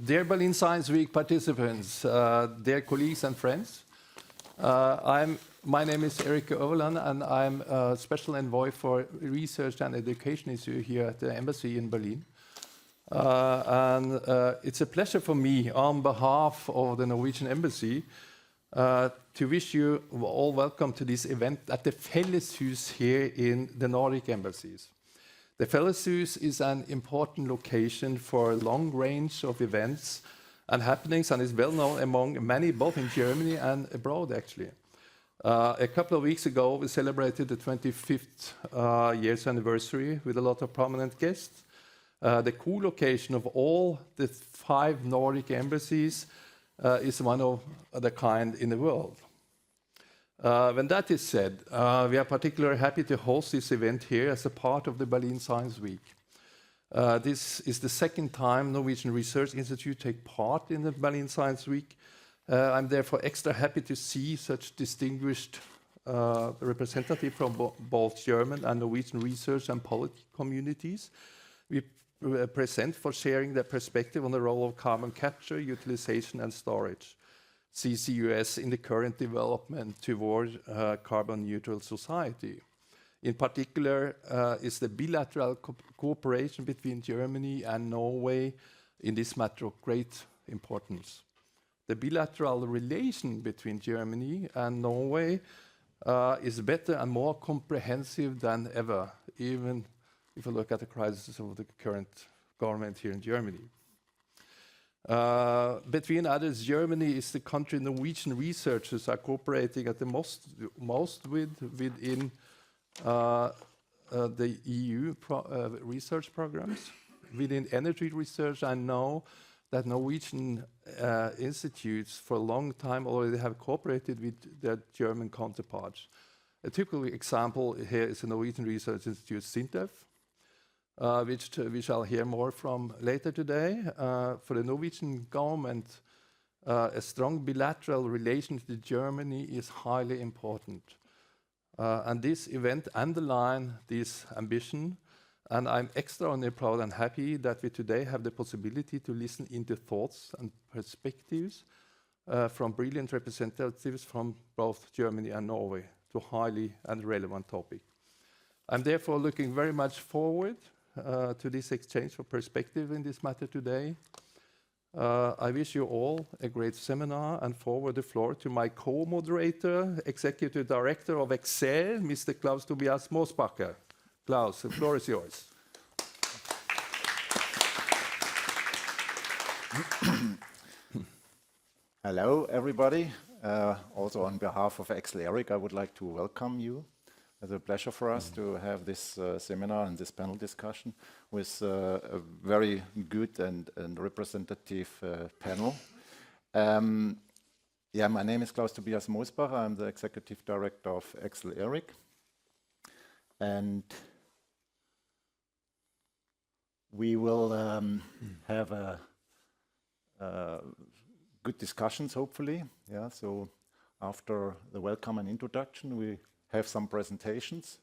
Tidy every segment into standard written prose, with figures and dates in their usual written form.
Dear Berlin Science Week participants, dear colleagues and friends, my name is Erik Overland and I'm a special envoy for research and education issue here at the embassy in Berlin. It's a pleasure for me, on behalf of the Norwegian embassy, to wish you all welcome to this event at the Felleshus here in the Nordic Embassies. The Felleshus is an important location for a long range of events and happenings and is well known among many, both in Germany and abroad, actually. A couple of weeks ago, we celebrated the 25th year's anniversary with a lot of prominent guests. The co-location of all the 5 Nordic embassies is one of the kind in the world. When that is said, we are particularly happy to host this event here as a part of the Berlin Science Week. This is the second time Norwegian Research Institute take part in the Berlin Science Week. I'm therefore extra happy to see such distinguished representatives from both German and Norwegian research and policy communities. We present for sharing their perspective on the role of carbon capture, utilization and storage, CCUS, in the current development toward carbon neutral society. In particular, is the bilateral cooperation between Germany and Norway in this matter of great importance. The bilateral relation between Germany and Norway is better and more comprehensive than ever, even if you look at the crisis of the current government here in Germany. Between others, Germany is the country Norwegian researchers are cooperating at the most within the EU research programs. Within energy research, I know that Norwegian institutes for a long time already have cooperated with their German counterparts. A typical example here is the Norwegian Research Institute SINTEF, which we shall hear more from later today. For the Norwegian government, a strong bilateral relation to Germany is highly important. And this event underlines this ambition, and I'm extraordinarily proud and happy that we today have the possibility to listen into thoughts and perspectives from brilliant representatives from both Germany and Norway to highly and relevant topic. I'm therefore looking very much forward to this exchange of perspective in this matter today. I wish you all a great seminar and forward the floor to my co-moderator, Executive Director of Excel, Mr. Klaus Tobias Mosbacher. Klaus, the floor is yours. Hello, everybody. Also on behalf of Excel Eric, I would like to welcome you. It's a pleasure for us to have this seminar and this panel discussion with a very good and representative panel. My name is Klaus Tobias Mosbach. I'm the Executive Director of Excel Eric. And we will have good discussions, hopefully. Yeah, so after the welcome and introduction, we have some presentations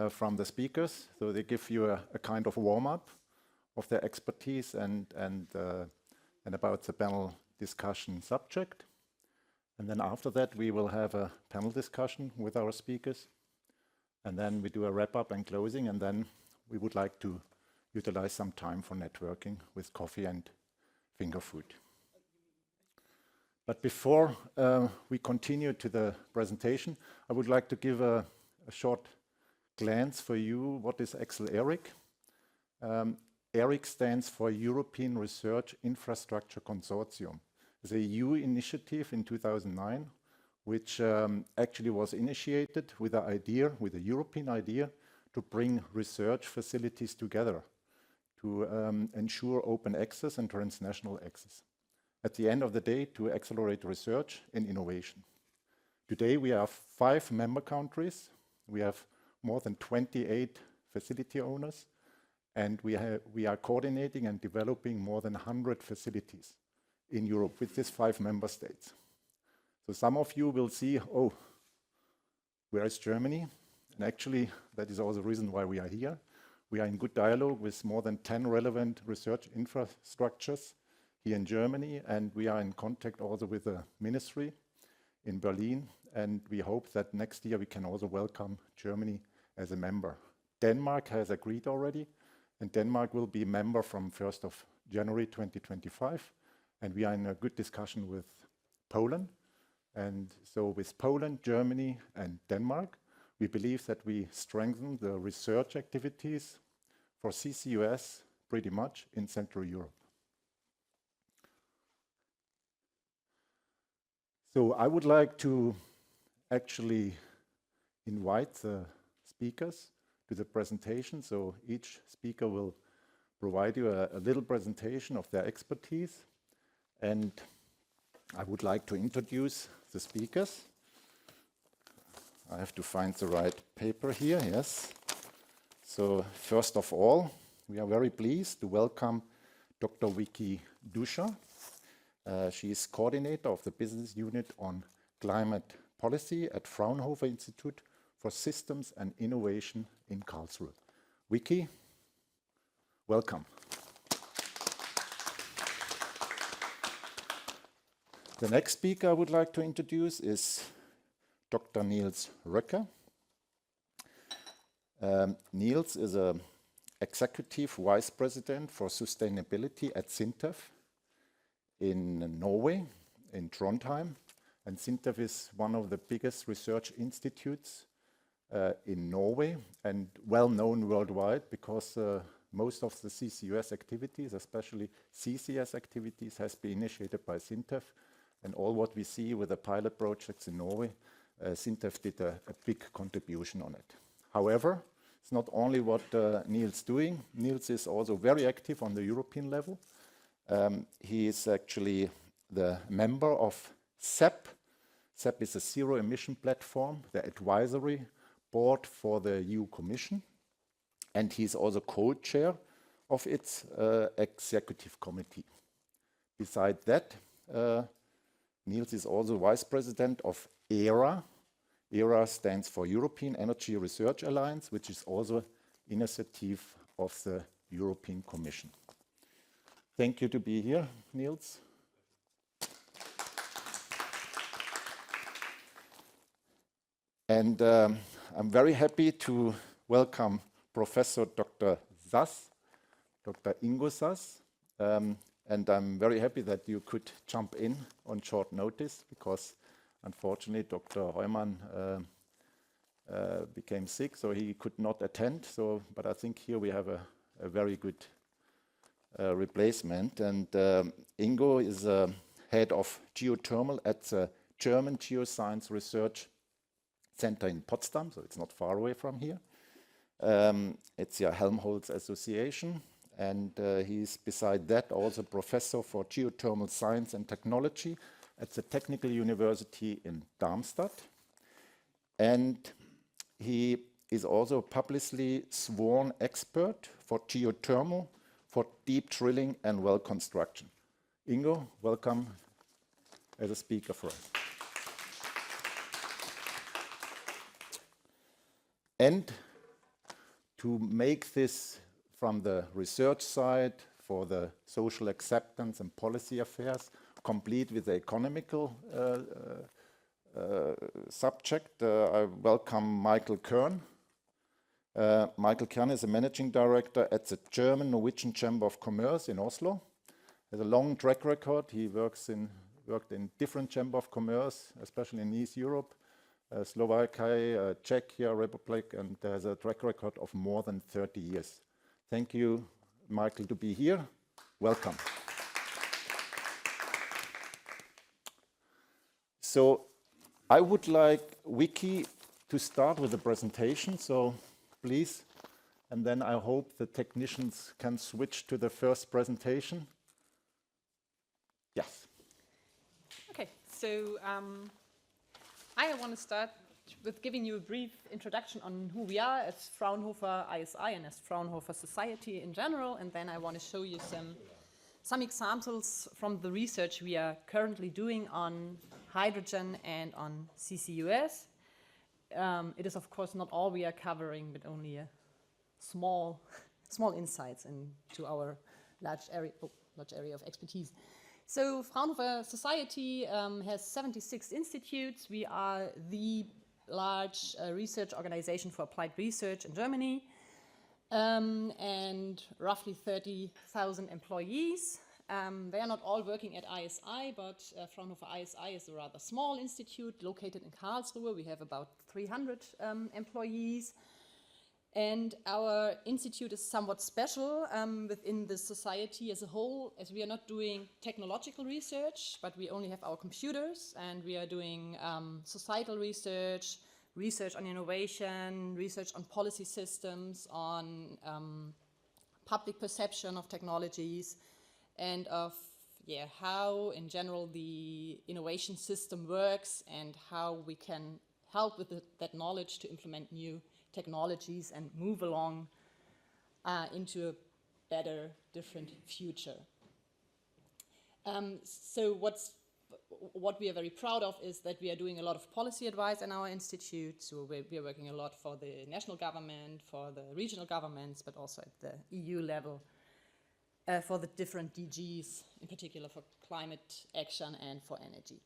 from the speakers. So they give you a kind of warm-up of their expertise and about the panel discussion subject. And then after that, we will have a panel discussion with our speakers. And then we do a wrap-up and closing, and then we would like to utilize some time for networking with coffee and finger food. But before we continue to the presentation, I would like to give a short glance for you. What is Excel Eric? ERIC stands for European Research Infrastructure Consortium. It's a EU initiative in 2009, which actually was initiated with a European idea to bring research facilities together to ensure open access and transnational access. At the end of the day, to accelerate research and innovation. Today we have 5 member countries. We have more than 28 facility owners, and we are coordinating and developing more than 100 facilities in Europe with these 5 member states. So some of you will see, oh, where is Germany? And actually, that is also the reason why we are here. We are in good dialogue with more than 10 relevant research infrastructures here in Germany, and we are in contact also with the ministry in Berlin, and we hope that next year we can also welcome Germany as a member. Denmark has agreed already, and Denmark will be a member from 1st of January 2025, and we are in a good discussion with Poland. And so with Poland, Germany, and Denmark, we believe that we strengthen the research activities for CCUS pretty much in Central Europe. So I would like to actually invite the speakers to the presentation. So each speaker will provide you a little presentation of their expertise. And I would like to introduce the speakers. I have to find the right paper here, yes. So first of all, we are very pleased to welcome Dr. Vicky Dusha. She is coordinator of the business unit on climate policy at Fraunhofer Institute for Systems and Innovation in Karlsruhe. Vicky, welcome. The next speaker I would like to introduce is Dr. Niels Röcker. Niels is an Executive Vice President for Sustainability at SINTEF in Norway, in Trondheim. And SINTEF is one of the biggest research institutes in Norway and well known worldwide because most of the CCUS activities, especially CCS activities, has been initiated by SINTEF. And all what we see with the pilot projects in Norway, SINTEF did a big contribution on it. However, it's not only what Niels is doing. Niels is also very active on the European level. He is actually the member of CEP. CEP is a zero emission platform, the advisory board for the EU Commission. And he's also co-chair of its executive committee. Beside that, Niels is also vice president of ERA. ERA stands for European Energy Research Alliance, which is also an initiative of the European Commission. Thank you to be here, Niels. And I'm very happy to welcome Professor Dr. Sass, Dr. Ingo Sass. And I'm very happy that you could jump in on short notice because unfortunately Dr. Heumann became sick, so he could not attend. But I think here we have a very good replacement. And Ingo is head of geothermal at the German Geoscience Research Center in Potsdam, so it's not far away from here. It's the Helmholtz Association. And he's beside that also professor for geothermal science and technology at the Technical University in Darmstadt. And he is also a publicly sworn expert for geothermal, for deep drilling and well construction. Ingo, welcome as a speaker for us. And to make this from the research side for the social acceptance and policy affairs, complete with the economical subject, I welcome Michael Kern. Michael Kern is a managing director at the German-Norwegian Chamber of Commerce in Oslo. He has a long track record. He worked in different Chamber of Commerce, especially in East Europe, Slovakia, Czechia Republic, and has a track record of more than 30 years. Thank you, Michael, to be here. Welcome. So I would like Vicky to start with the presentation, so please. And then I hope the technicians can switch to the first presentation. Yes. Okay, so I want to start with giving you a brief introduction on who we are as Fraunhofer ISI and as Fraunhofer Society in general, and then I want to show you some examples from the research we are currently doing on hydrogen and on CCUS. It is of course not all we are covering, but only a small insights into our large large area of expertise. So Fraunhofer Society has 76 institutes. We are the large research organization for applied research in Germany, and roughly 30,000 employees. They are not all working at ISI, but Fraunhofer ISI is a rather small institute located in Karlsruhe. We have about 300 employees. And our institute is somewhat special within the society as a whole, as we are not doing technological research, but we only have our computers, and we are doing societal research, research on innovation, research on policy systems, on public perception of technologies, and of how in general the innovation system works and how we can help with that knowledge to implement new technologies and move along into a better, different future. So what we are very proud of is that we are doing a lot of policy advice in our institute. So we are working a lot for the national government, for the regional governments, but also at the EU level for the different DGs, in particular for climate action and for energy.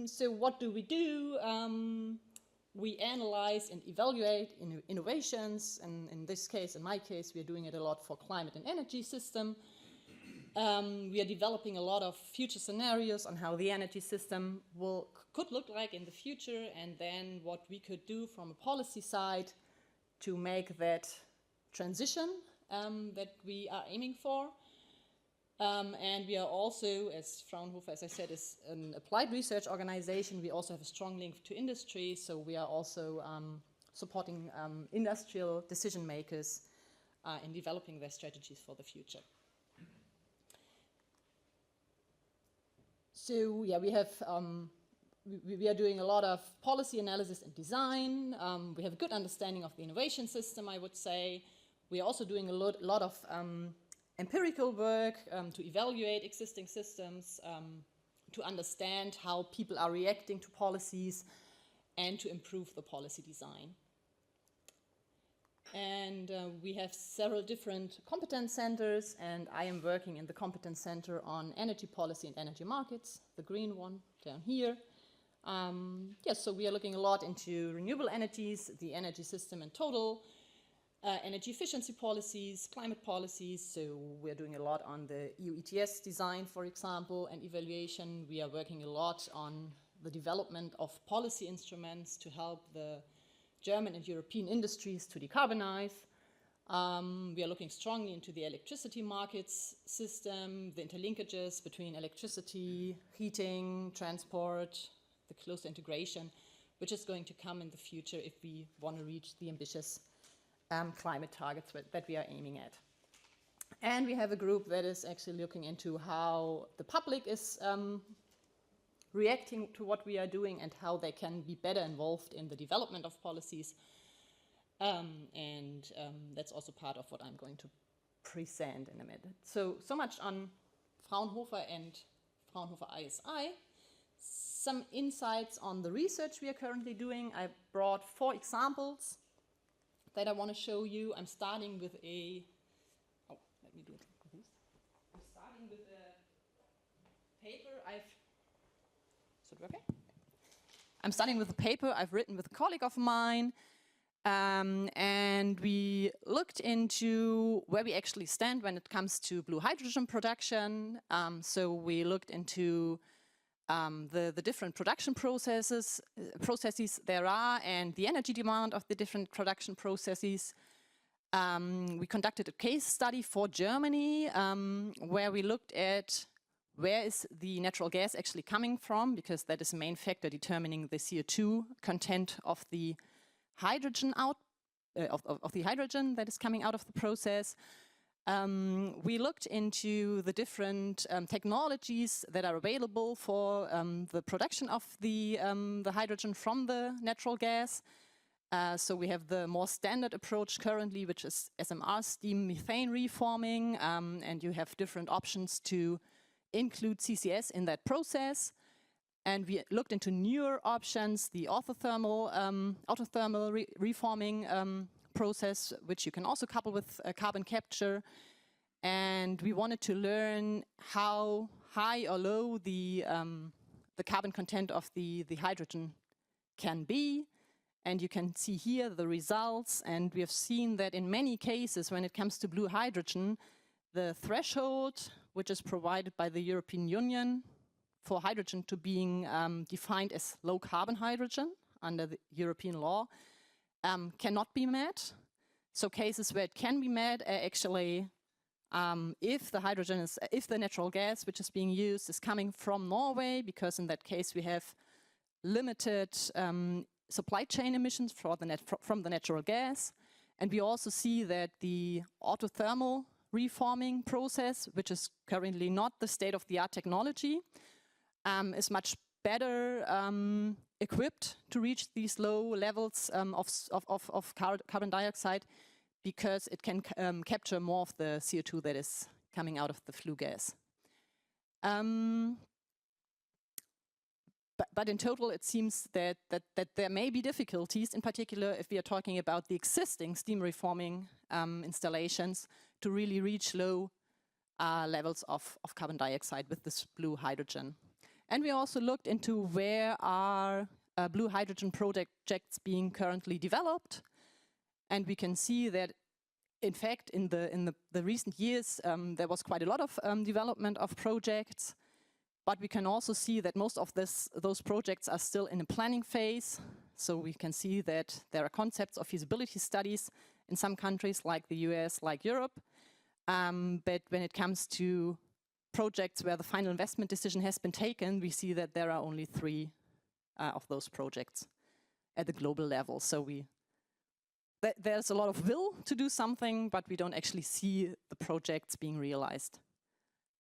So what do? We analyze and evaluate innovations, and in this case, in my case, we are doing it a lot for climate and energy system. We are developing a lot of future scenarios on how the energy system could look like in the future, and then what we could do from a policy side to make that transition that we are aiming for. And we are also, as Fraunhofer, as I said, is an applied research organization. We also have a strong link to industry, so we are also supporting industrial decision makers in developing their strategies for the future. So yeah, we have we are doing a lot of policy analysis and design. We have a good understanding of the innovation system, I would say. We are also doing a lot of empirical work to evaluate existing systems, to understand how people are reacting to policies, and to improve the policy design. And we have several different competence centers, and I am working in the competence center on energy policy and energy markets, the green one down here. So we are looking a lot into renewable energies, the energy system in total, energy efficiency policies, climate policies. So we're doing a lot on the EU ETS design, for example, and evaluation. We are working a lot on the development of policy instruments to help the German and European industries to decarbonize. We are looking strongly into the electricity markets system, the interlinkages between electricity, heating, transport, the close integration, which is going to come in the future if we want to reach the ambitious climate targets that we are aiming at. And we have a group that is actually looking into how the public is reacting to what we are doing and how they can be better involved in the development of policies. And that's also part of what I'm going to present in a minute. So much on Fraunhofer and Fraunhofer ISI. Some insights on the research we are currently doing. I brought 4 examples that I want to show you. I'm starting with a, let me do it like this. I'm starting with a paper I'm starting with a paper I've written with a colleague of mine, and we looked into where we actually stand when it comes to blue hydrogen production. So we looked into the different production processes there are and the energy demand of the different production processes. We conducted a case study for Germany where we looked at where is the natural gas actually coming from, because that is a main factor determining the CO2 content of the hydrogen of the hydrogen that is coming out of the process. We looked into the different technologies that are available for the production of the hydrogen from the natural gas. So we have the more standard approach currently, which is SMR, steam methane reforming, and you have different options to include CCS in that process. And we looked into newer options, the autothermal reforming process, which you can also couple with carbon capture. And we wanted to learn how high or low the carbon content of the hydrogen can be. And you can see here the results. And we have seen that in many cases, when it comes to blue hydrogen, the threshold, which is provided by the European Union for hydrogen to being defined as low carbon hydrogen under the European law, cannot be met. So cases where it can be met are actually if the natural gas which is being used is coming from Norway, because in that case we have limited supply chain emissions from the natural gas. And we also see that the autothermal reforming process, which is currently not the state-of-the-art technology, is much better equipped to reach these low levels of carbon dioxide, because it can capture more of the CO2 that is coming out of the flue gas. But in total, it seems that there may be difficulties, in particular if we are talking about the existing steam reforming installations, to really reach low levels of carbon dioxide with this blue hydrogen. And we also looked into where are blue hydrogen projects being currently developed. And we can see that, in fact, in the recent years, there was quite a lot of development of projects. But we can also see that most of those projects are still in a planning phase. So we can see that there are concepts of feasibility studies in some countries like the US, like Europe. But when it comes to projects where the final investment decision has been taken, we see that there are only 3 of those projects at the global level. So there's a lot of will to do something, but we don't actually see the projects being realized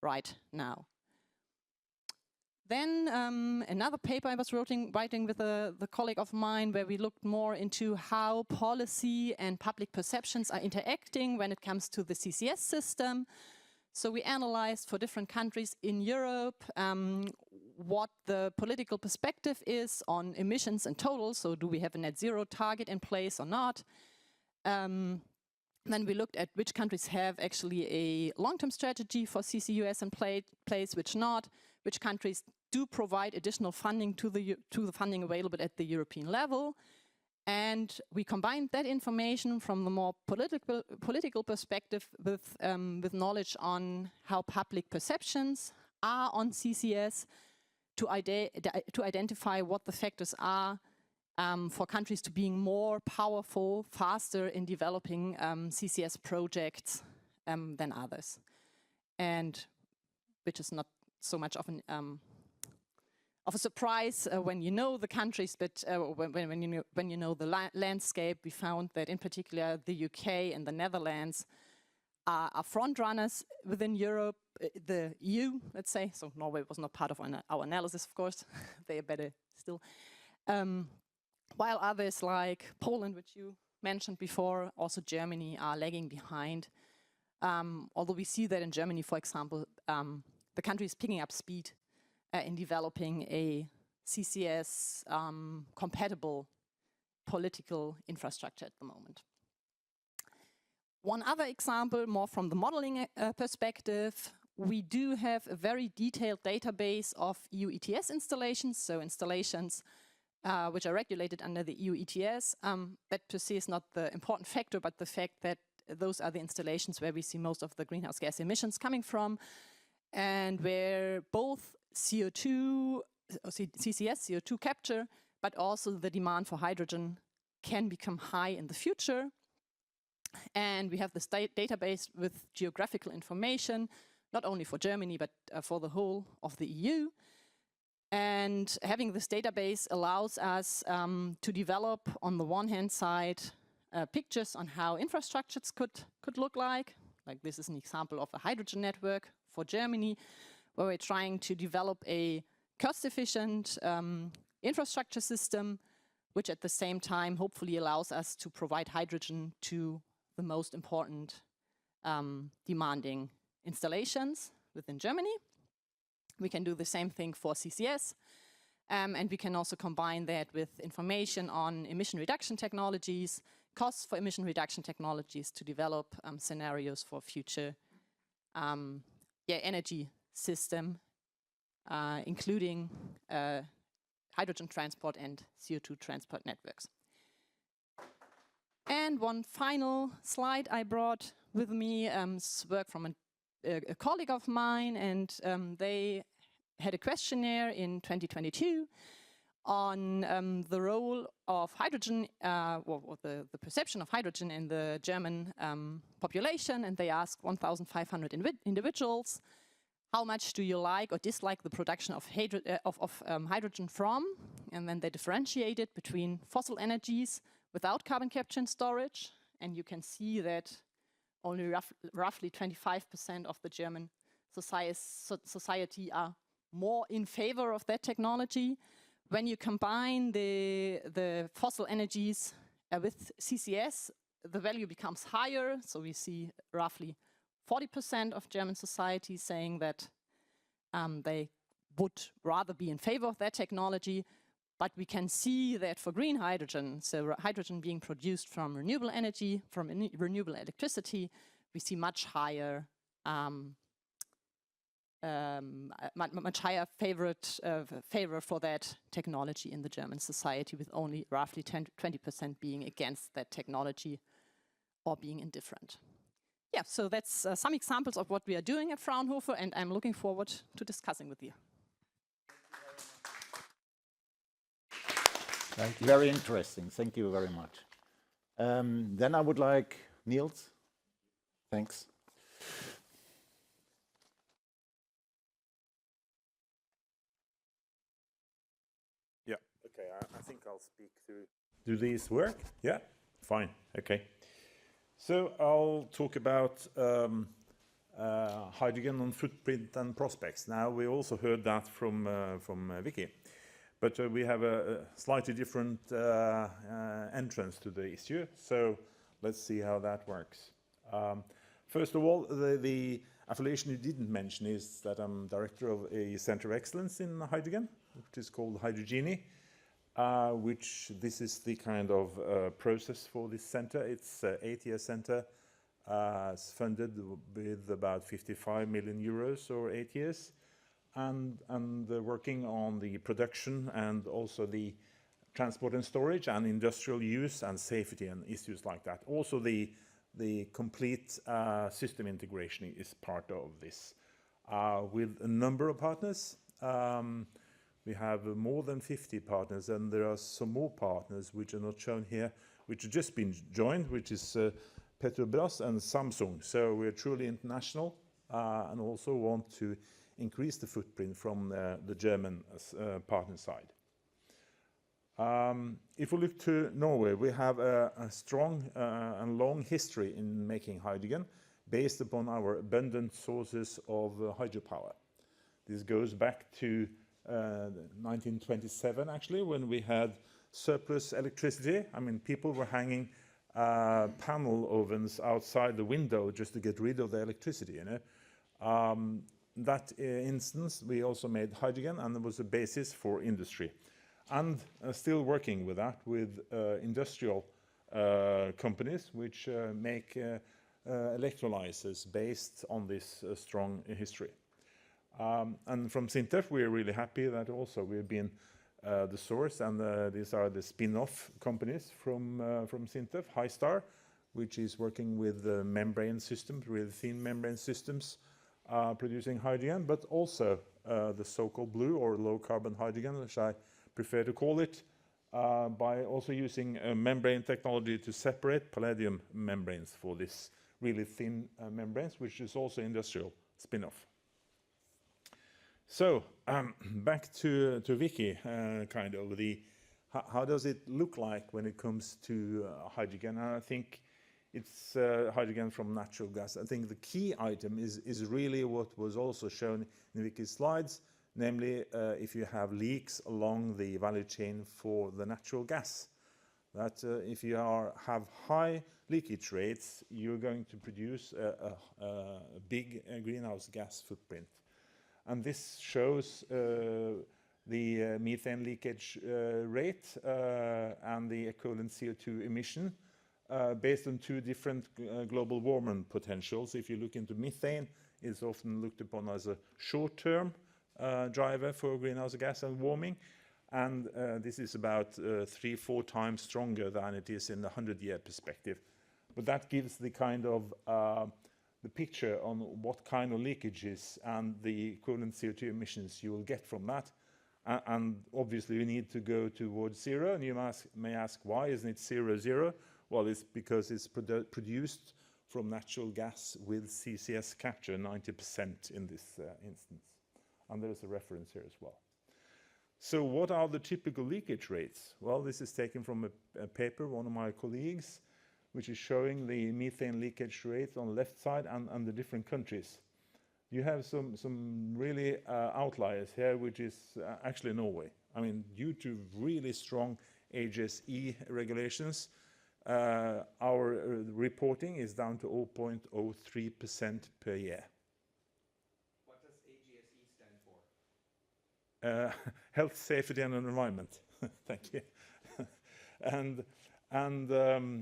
right now. Then another paper I was writing with a colleague of mine, where we looked more into how policy and public perceptions are interacting when it comes to the CCS system. So we analyzed for different countries in Europe what the political perspective is on emissions in total. So do we have a net zero target in place or not? Then we looked at which countries have actually a long-term strategy for CCUS in place, which not, which countries do provide additional funding to the funding available at the European level. And we combined that information from the more political perspective with knowledge on how public perceptions are on CCS to identify what the factors are for countries to being more powerful, faster in developing CCS projects than others. And which is not so much of a surprise when you know the countries, but when you know the landscape. We found that in particular the UK and the Netherlands are front runners within Europe, the EU, let's say. So Norway was not part of our analysis, of course. They are better still. While others like Poland, which you mentioned before, also Germany, are lagging behind. Although we see that in Germany, for example, the country is picking up speed in developing a CCS compatible political infrastructure at the moment. One other example, more from the modeling perspective, we do have a very detailed database of EU ETS installations, so installations which are regulated under the EU ETS. That per se is not the important factor, but the fact that those are the installations where we see most of the greenhouse gas emissions coming from, and where both CO2, CCS, CO2 capture, but also the demand for hydrogen can become high in the future. And we have this database with geographical information, not only for Germany, but for the whole of the EU. And having this database allows us to develop, on the one hand side, pictures on how infrastructures could look like. Like this is an example of a hydrogen network for Germany, where we're trying to develop a cost-efficient infrastructure system, which at the same time hopefully allows us to provide hydrogen to the most important demanding installations within Germany. We can do the same thing for CCS, and we can also combine that with information on emission reduction technologies, costs for emission reduction technologies, to develop scenarios for future energy system, including hydrogen transport and CO2 transport networks. And one final slide I brought with me, work from a colleague of mine, and they had a questionnaire in 2022 on the role of hydrogen, or the perception of hydrogen in the German population, and they asked 1,500 individuals, how much do you like or dislike the production of hydrogen from? And then they differentiated between fossil energies without carbon capture and storage, and you can see that only roughly 25% of the German society are more in favor of that technology. When you combine the fossil energies with CCS, the value becomes higher. So we see roughly 40% of German society saying that they would rather be in favor of that technology. But we can see that for green hydrogen, so hydrogen being produced from renewable energy, from renewable electricity, we see much higher favor for that technology in the German society, with only roughly 20% being against that technology or being indifferent. Yeah, so that's some examples of what we are doing at Fraunhofer, and I'm looking forward to discussing with you. Thank you. Very interesting. Thank you very much. Then I would like Niels. Thanks. Yeah. Okay. I think I'll speak through. Do these work? Yeah. Fine. Okay. So I'll talk about hydrogen on footprint and prospects. Now we also heard that from Vicky. But we have a slightly different entrance to the issue, so let's see how that works. First of all, the affiliation you didn't mention is that I'm director of a center of excellence in hydrogen, which is called Hydrogeny, which this is the kind of process for this center. It's an 8-year center. It's funded with about 55 million euros over 8 years. And working on the production and also the transport and storage and industrial use and safety and issues like that. Also the complete system integration is part of this. With a number of partners, we have more than 50 partners, and there are some more partners which are not shown here, which have just been joined, which is Petrobras and Samsung. So we're truly international and also want to increase the footprint from the German partner side. If we look to Norway, we have a strong and long history in making hydrogen based upon our abundant sources of hydropower. This goes back to 1927, actually, when we had surplus electricity. I mean, people were hanging panel ovens outside the window just to get rid of the electricity, you know. That instance, we also made hydrogen, and it was a basis for industry. And still working with that, with industrial companies which make electrolyzers based on this strong history. And from SINTEF, we're really happy that also we've been the source, and these are the spin-off companies from SINTEF, HyStar, which is working with membrane systems, really thin membrane systems, producing hydrogen, but also the so-called blue or low-carbon hydrogen, which I prefer to call it, by also using membrane technology to separate palladium membranes for this really thin membranes, which is also industrial spin-off. So back to Vicky, kind of how does it look like when it comes to hydrogen? And I think it's hydrogen from natural gas. I think the key item is really what was also shown in Vicky's slides, namely if you have leaks along the value chain for the natural gas. That if you have high leakage rates, you're going to produce a big greenhouse gas footprint. And this shows the methane leakage rate and the equivalent CO2 emission based on two different global warming potentials. If you look into methane, is often looked upon as a short-term driver for greenhouse gas and warming. And this is about 3-4 times stronger than it is in the 100-year perspective. But that gives the kind of the picture on what kind of leakages and the equivalent CO2 emissions you will get from that. And obviously, you need to go towards zero. And you may ask, why isn't it 0, 0? Well, it's because it's produced from natural gas with CCS capture, 90% in this instance. And there's a reference here as well. So what are the typical leakage rates? Well, this is taken from a paper, one of my colleagues, which is showing the methane leakage rate on the left side and the different countries. You have some really outliers here, which is actually Norway. I mean, due to really strong HSE regulations, our reporting is down to 0.03% per year. What does HSE stand for? Health, safety, and environment. Thank you.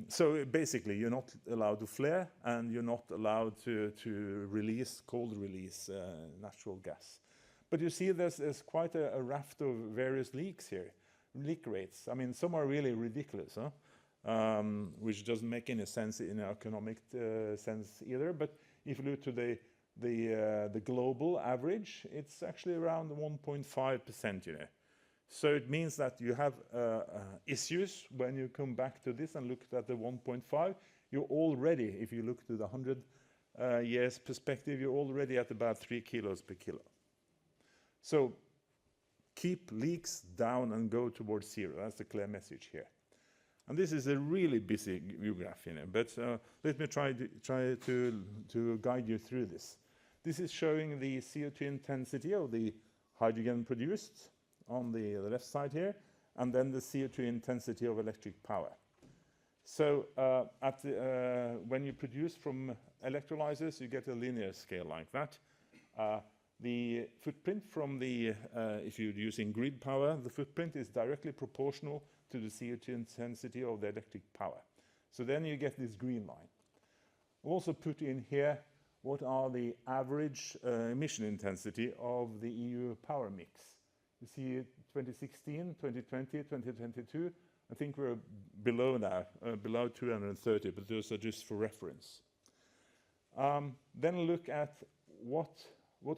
So basically, you're not allowed to flare, and you're not allowed to release, cold release natural gas. But you see, there's quite a raft of various leaks here, leak rates. I mean, some are really ridiculous, which doesn't make any sense in an economic sense either. But if you look to the global average, it's actually around 1.5%, you know. So it means that you have issues when you come back to this and look at the 1.5. You're already, if you look to the 100 years perspective, you're already at about 3 kilos per kilo. So keep leaks down and go towards zero. That's the clear message here. And this is a really busy graph, you know, but let me try to guide you through this. This is showing the CO2 intensity of the hydrogen produced on the left side here, and then the CO2 intensity of electric power. So when you produce from electrolyzers, you get a linear scale like that. The footprint from if you're using grid power, the footprint is directly proportional to the CO2 intensity of the electric power. So then you get this green line. We'll also put in here what are the average emission intensity of the EU power mix. You see 2016, 2020, 2022. I think we're below now, below 230, but those are just for reference. Then look at what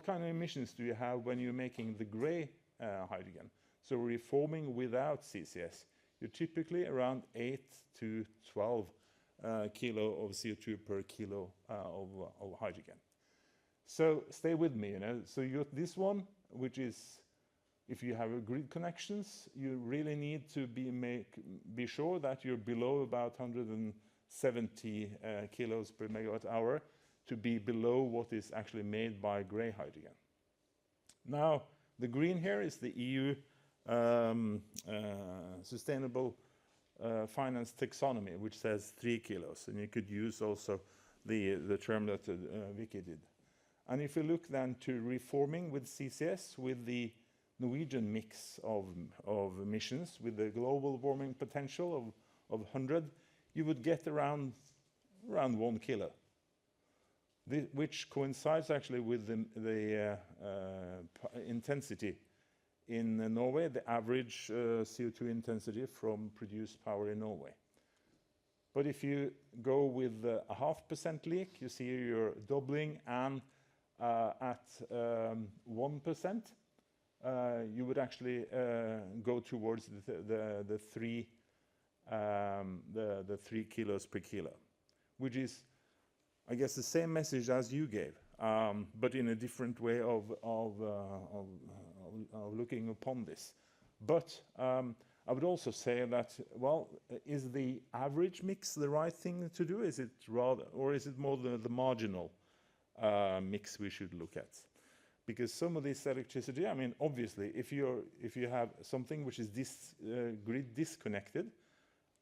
kind of emissions do you have when you're making the gray hydrogen. So reforming without CCS, you're typically around 8 to 12 kilo of CO2 per kilo of hydrogen. So stay with me, you know. So you got this one, which is, if you have grid connections, you really need to be sure that you're below about 170 kilos per megawatt hour to be below what is actually made by gray hydrogen. Now, the green here is the EU sustainable finance taxonomy, which says 3 kilos, and you could use also the term that Vicky did. And if you look then to reforming with CCS, with the Norwegian mix of emissions, with the global warming potential of 100, you would get around 1 kilo, which coincides actually with the intensity in Norway, the average CO2 intensity from produced power in Norway. But if you go with a 0.5% leak, you see you're doubling, and at 1%, you would actually go towards the 3 kilos per kilo, which is, I guess, the same message as you gave, but in a different way of looking upon this. But I would also say that, well, is the average mix the right thing to do? Is it rather, or is it more the marginal mix we should look at? Because some of this electricity, I mean, obviously, if you have something which is grid disconnected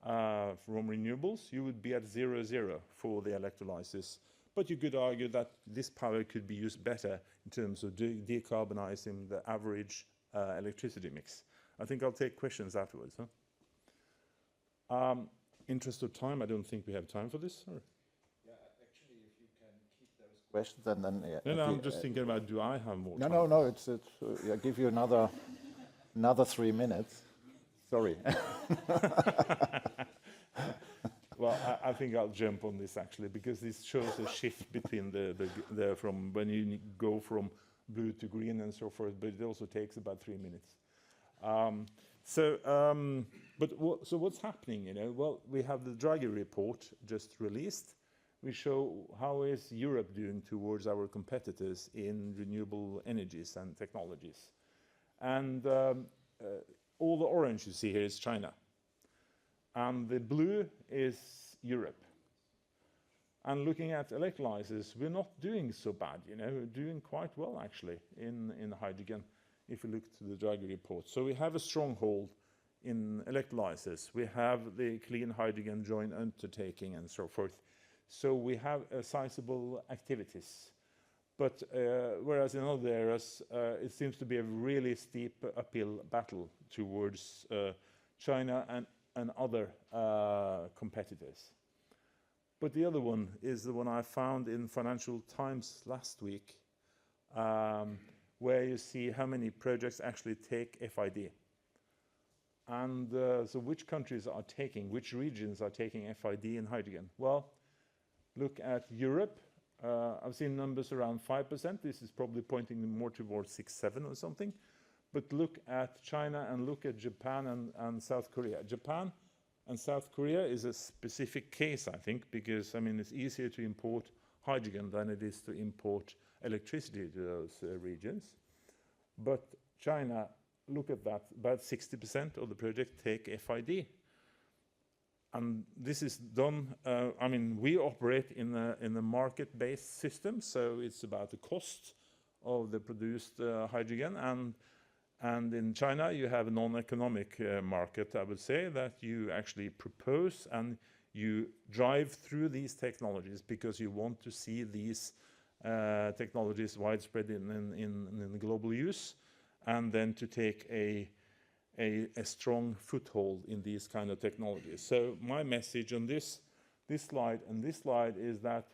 from renewables, you would be at 0 for the electrolysis. But you could argue that this power could be used better in terms of decarbonizing the average electricity mix. I think I'll take questions afterwards. Interest of time, I don't think we have time for this. Or? Yeah, actually, if you can keep those questions and then. No, I'm just thinking about, do I have more time? No. It's I give you another 3 minutes. Sorry. Well, I think I'll jump on this actually, because this shows a shift between the from when you go from blue to green and so forth, but it also takes about 3 minutes. So what's happening? Well, we have the Draghi report just released. We show how is Europe doing towards our competitors in renewable energies and technologies, and all the orange you see here is China. And the blue is Europe. And looking at electrolyzers, we're not doing so bad, we're doing quite well actually in hydrogen, if you look to the Draghi report. So we have a stronghold in electrolyzers. We have the clean hydrogen joint undertaking and so forth. So we have sizable activities. But whereas in other areas, it seems to be a really steep uphill battle towards China and other competitors. But the other one is the one I found in Financial Times last week, where you see how many projects actually take FID. And so which countries are taking, which regions are taking FID in hydrogen? Well, look at Europe. I've seen numbers around 5%. This is probably pointing more towards 6, 7 or something. But look at China and look at Japan and South Korea. Japan and South Korea is a specific case, I think, because it's easier to import hydrogen than it is to import electricity to those regions. But China, look at that, about 60% of the project take FID. And this is done, we operate in a market-based system, so it's about the cost of the produced hydrogen. And in China, you have a non-economic market, I would say, that you actually propose and you drive through these technologies because you want to see these technologies widespread in the global use, and then to take a strong foothold in these kind of technologies. So my message on this slide and this slide is that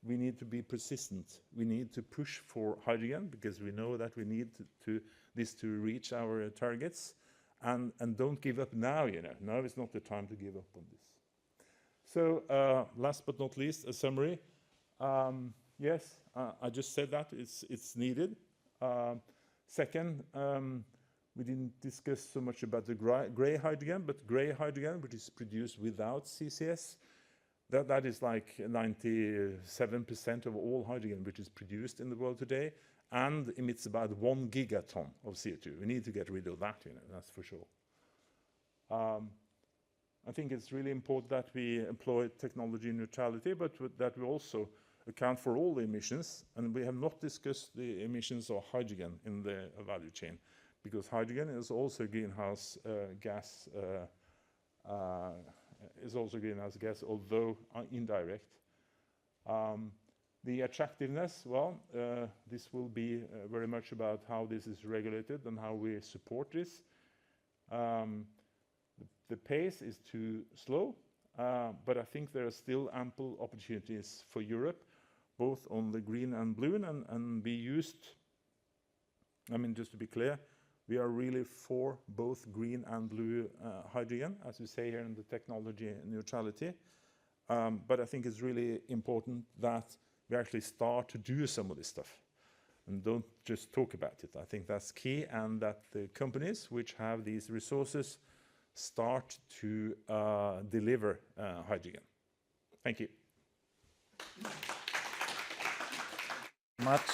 we need to be persistent. We need to push for hydrogen because we know that we need this to reach our targets, and don't give up now. Now is not the time to give up on this. So last but not least, a summary. Yes, I just said that it's needed. Second, we didn't discuss so much about the gray hydrogen, but gray hydrogen, which is produced without CCS, that is like 97% of all hydrogen which is produced in the world today, and emits about 1 gigaton of CO2. We need to get rid of that, that's for sure. I think it's really important that we employ technology neutrality, but that we also account for all the emissions, and we have not discussed the emissions of hydrogen in the value chain, because hydrogen is also greenhouse gas, although indirect. The attractiveness, well, this will be very much about how this is regulated and how we support this. The pace is too slow, but I think there are still ample opportunities for Europe, both on the green and blue, and be used. Just to be clear, we are really for both green and blue hydrogen, as we say here in the technology neutrality. But I think it's really important that we actually start to do some of this stuff and don't just talk about it. I think that's key, and that the companies which have these resources start to deliver hydrogen. Thank you. Much,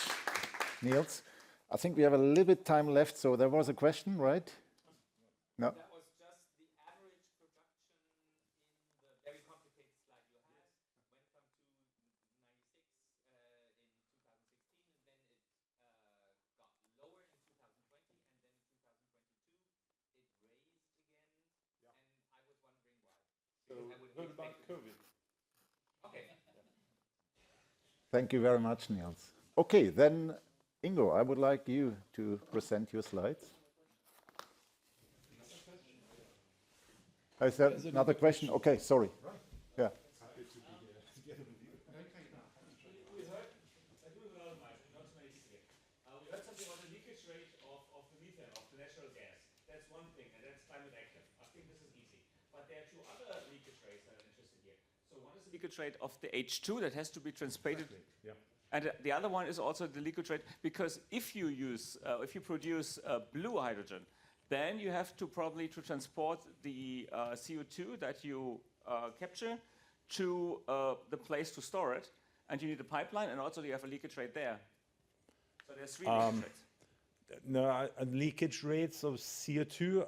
Niels. I think we have a little bit time left, so there was a question, right? No? That was just the average production in the very complicated slide you had. Went from 296 in 2016, and then it got lower in 2020, and then in 2022 it raised again. Yeah. And I was wondering why. So what about COVID? Okay. Thank you very much, Niels. Okay, then Ingo, I would like you to present your slides. Is there another question? Okay, sorry. Yeah. that's one thing, and that's climate action. I think this is easy. But there are two other leakage rates that are interested here. So one is the leakage rate of the H2 that has to be transported. Yeah. And the other one is also the leakage rate, because if you produce blue hydrogen, then you have to probably to transport the CO2 that you capture to the place to store it, and you need a pipeline, and also you have a leakage rate there. So there's three leakage rates. No, leakage rates of CO2,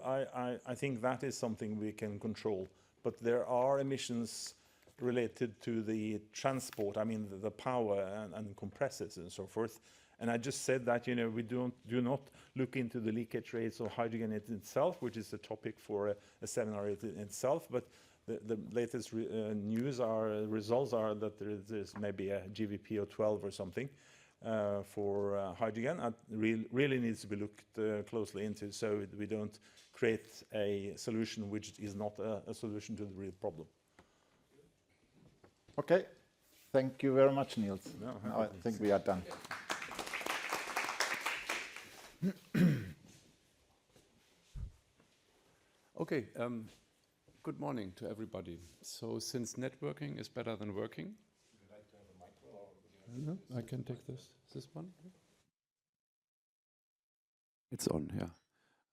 I think that is something we can control. But there are emissions related to the transport, I mean the power and compressors and so forth. And I just said that, you know, we do not look into the leakage rates of hydrogen in itself, which is a topic for a seminar in itself. But the latest results are that there's maybe a GVP of 12 or something for hydrogen. It really needs to be looked closely into, so we don't create a solution which is not a solution to the real problem. Okay, thank you very much, Niels. No, Now I think we are done. Okay, good morning to everybody. So since networking is better than working, would you like to have a micro, or would you I can take this one. It's on, yeah.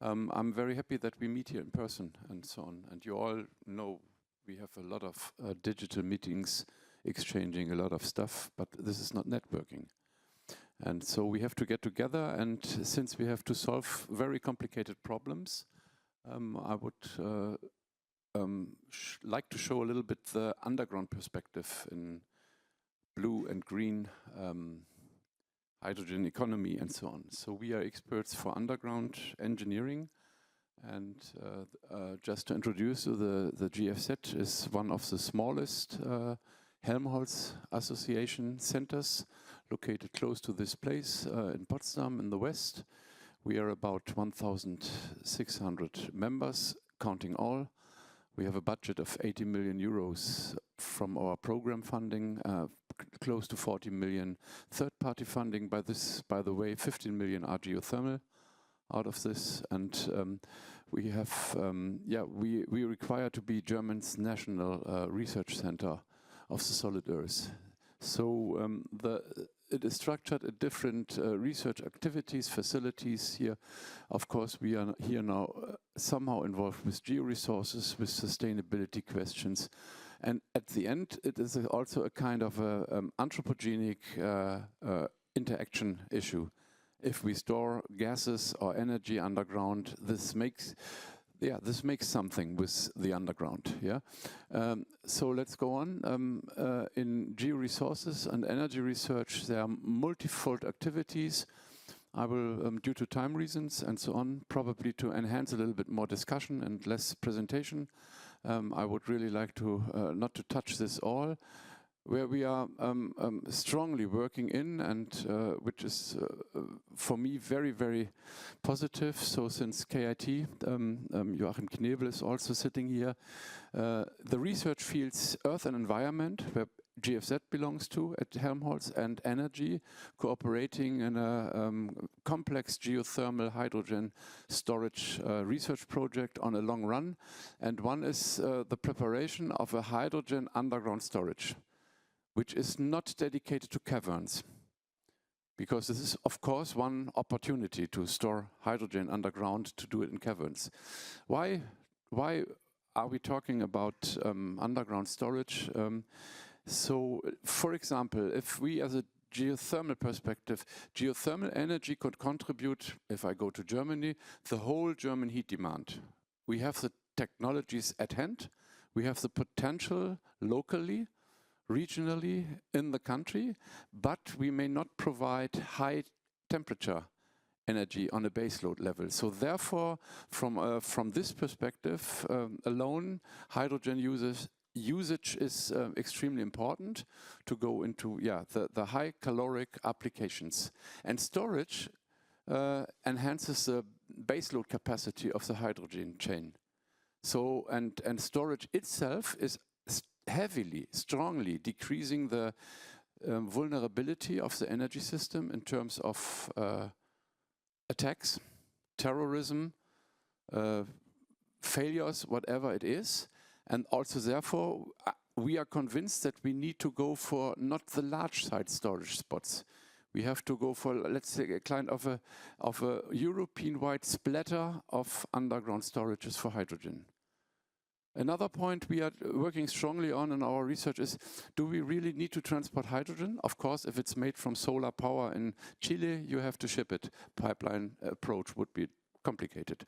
I'm very happy that we meet here in person and so on. And you all know we have a lot of digital meetings, exchanging a lot of stuff, but this is not networking. And so we have to get together, and since we have to solve very complicated problems, I would like to show a little bit the underground perspective in blue and green hydrogen economy and so on. So we are experts for underground engineering, and just to introduce you, the GFZ is one of the smallest Helmholtz Association centers located close to this place in Potsdam in the west. We are about 1,600 members, counting all. We have a budget of 80 million euros from our program funding, close to 40 million third-party funding. By the way, 15 million are geothermal out of this, and we have, we require to be Germany's national research center of the solid earth. So it is structured at different research activities, facilities here. Of course, we are here now somehow involved with georesources, with sustainability questions. And at the end, it is also a kind of anthropogenic interaction issue. If we store gases or energy underground, this makes something with the underground. Yeah. So let's go on. In georesources and energy research, there are multifold activities. I will, due to time reasons and so on, probably to enhance a little bit more discussion and less presentation, I would really like to not to touch this all. Where we are strongly working in, and which is for me very, very positive. So since KIT, Joachim Knebel is also sitting here. The research fields Earth and Environment, where GFZ belongs to at Helmholtz, and energy, cooperating in a complex geothermal hydrogen storage research project on a long run. And one is the preparation of a hydrogen underground storage, which is not dedicated to caverns, because this is, of course, one opportunity to store hydrogen underground, to do it in caverns. Why are we talking about underground storage? So, for example, if we, as a geothermal perspective, geothermal energy could contribute, if I go to Germany, the whole German heat demand. We have the technologies at hand, we have the potential locally, regionally in the country, but we may not provide high temperature energy on a baseload level. So therefore, from this perspective alone, hydrogen usage is extremely important to go into the high caloric applications. And storage enhances the baseload capacity of the hydrogen chain. So, and storage itself is heavily, strongly decreasing the vulnerability of the energy system in terms of attacks, terrorism, failures, whatever it is. And also, therefore, we are convinced that we need to go for not the large site storage spots. We have to go for, let's say, a kind of a European-wide splatter of underground storages for hydrogen. Another point we are working strongly on in our research is, do we really need to transport hydrogen? Of course, if it's made from solar power in Chile, you have to ship it. Pipeline approach would be complicated.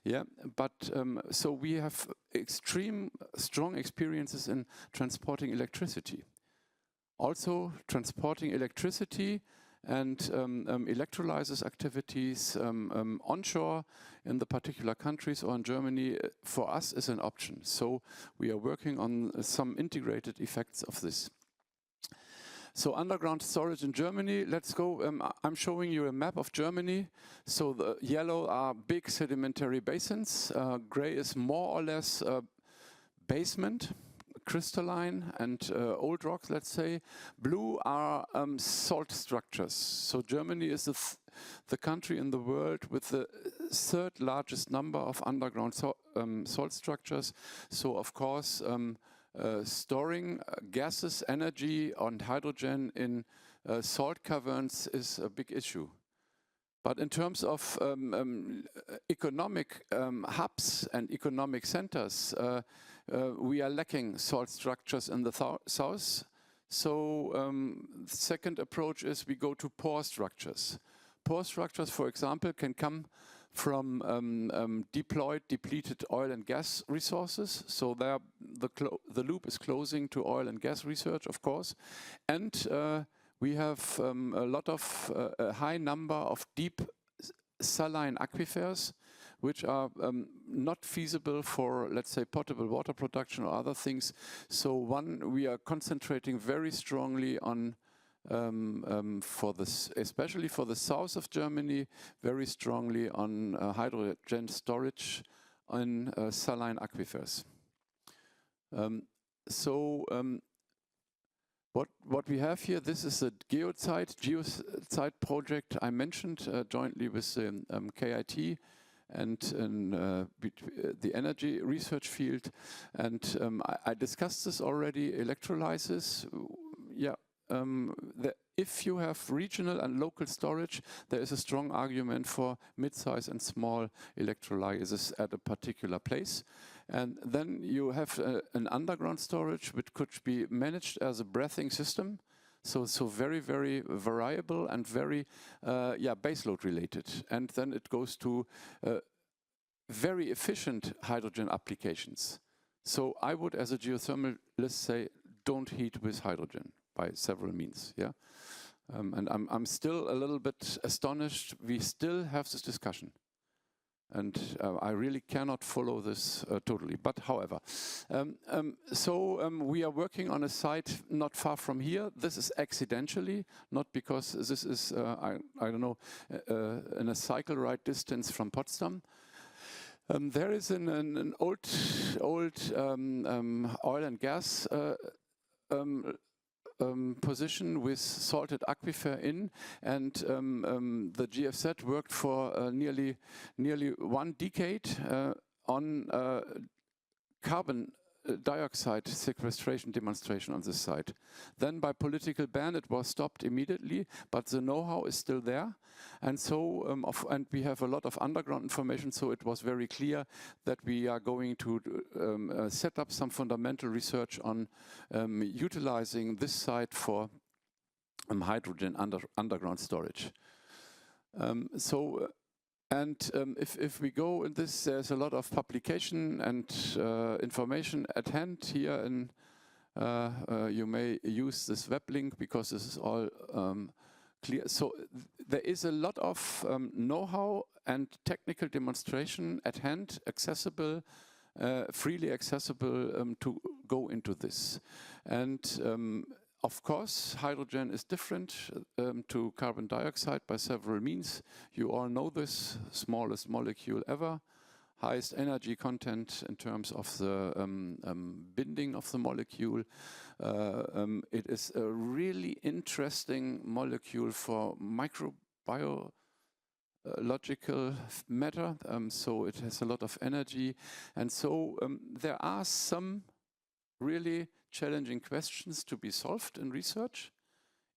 Yeah, but so we have extreme strong experiences in transporting electricity. Also transporting electricity and electrolysis activities onshore in the particular countries or in Germany for us is an option. So we are working on some integrated effects of this. So underground storage in Germany, let's go. I'm showing you a map of Germany. So the yellow are big sedimentary basins. Gray is more or less basement, crystalline and old rocks, let's say. Blue are salt structures. So Germany is the country in the world with the third largest number of underground salt structures. So of course, storing gases, energy and hydrogen in salt caverns is a big issue. But in terms of economic hubs and economic centers, we are lacking salt structures in the south. So the second approach is we go to pore structures. Pore structures, for example, can come from depleted oil and gas resources. So there, the loop is closing to oil and gas research, of course. And we have a lot of a high number of deep saline aquifers, which are not feasible for, let's say, potable water production or other things. So we are concentrating very strongly on, especially for the south of Germany, very strongly on hydrogen storage on saline aquifers. What we have here, this is a geosite project I mentioned jointly with KIT and the energy research field. And I discussed this already, electrolysis. Yeah, if you have regional and local storage, there is a strong argument for mid-size and small electrolysis at a particular place. And then you have an underground storage which could be managed as a breathing system. So very, very variable and very, baseload related. And then it goes to very efficient hydrogen applications. So I would, as a geothermalist, say, don't heat with hydrogen by several means. Yeah, and I'm still a little bit astonished. We still have this discussion. And I really cannot follow this totally. But however, we are working on a site not far from here. This is accidentally, not because this is, I don't know, in a cycle ride distance from Potsdam. There is an old oil and gas position with salted aquifer in, and the GFZ worked for nearly 1 decade on carbon dioxide sequestration demonstration on this site. Then by political ban it was stopped immediately, but the know-how is still there. And so, and we have a lot of underground information, so it was very clear that we are going to set up some fundamental research on utilizing this site for hydrogen underground storage. If we go in this, there's a lot of publication and information at hand here, and you may use this web link because this is all clear. So there is a lot of know-how and technical demonstration at hand, accessible, freely accessible to go into this. And of course, hydrogen is different to carbon dioxide by several means. You all know this, smallest molecule ever, highest energy content in terms of the binding of the molecule. It is a really interesting molecule for logical matter, so it has a lot of energy. And so there are some really challenging questions to be solved in research,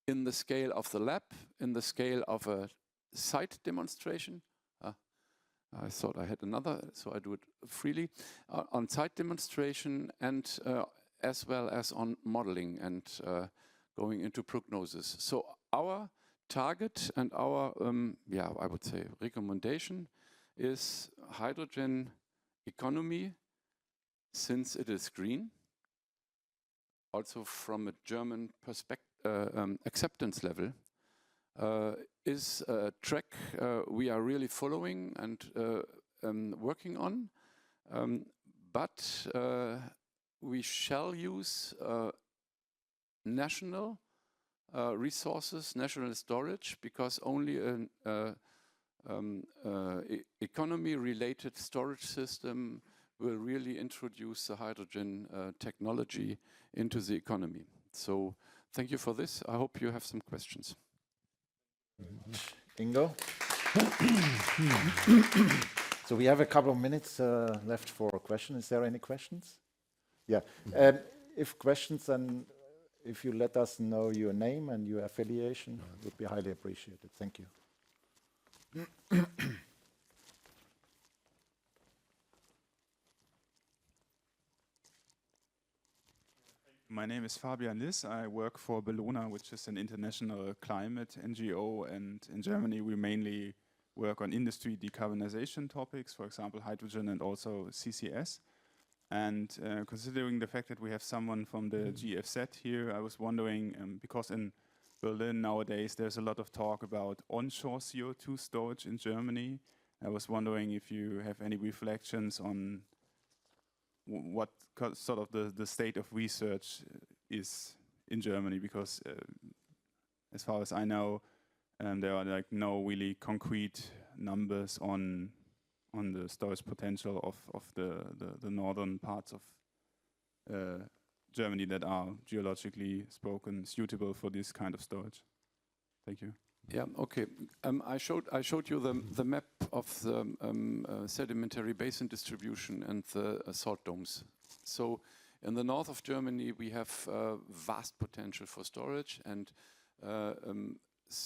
in the scale of the lab, in the scale of a site demonstration. I thought I had another, so I do it freely. On site demonstration and as well as on modeling and going into prognosis. So our target and our, I would say, recommendation is hydrogen economy, since it is green. Also from a German acceptance level, is a track we are really following and working on. But we shall use national resources, national storage, because only an economy-related storage system will really introduce the hydrogen technology into the economy. So thank you for this. I hope you have some questions. Ingo? So we have a couple of minutes left for a question. Is there any questions? Yeah. If questions, then if you let us know your name and your affiliation, it would be highly appreciated. Thank you. My name is Fabian Liss. I work for Bellona, which is an international climate NGO, and in Germany we mainly work on industry decarbonization topics, for example hydrogen and also CCS. And considering the fact that we have someone from the GFZ here, I was wondering, because in Berlin nowadays there's a lot of talk about onshore CO2 storage in Germany. I was wondering if you have any reflections on what sort of the state of research is in Germany, because as far as I know, there are like no really concrete numbers on the storage potential of the northern parts of Germany that are geologically spoken suitable for this kind of storage. Thank you. Yeah, okay. I showed you the map of the sedimentary basin distribution and the salt domes. So in the north of Germany, we have vast potential for storage, and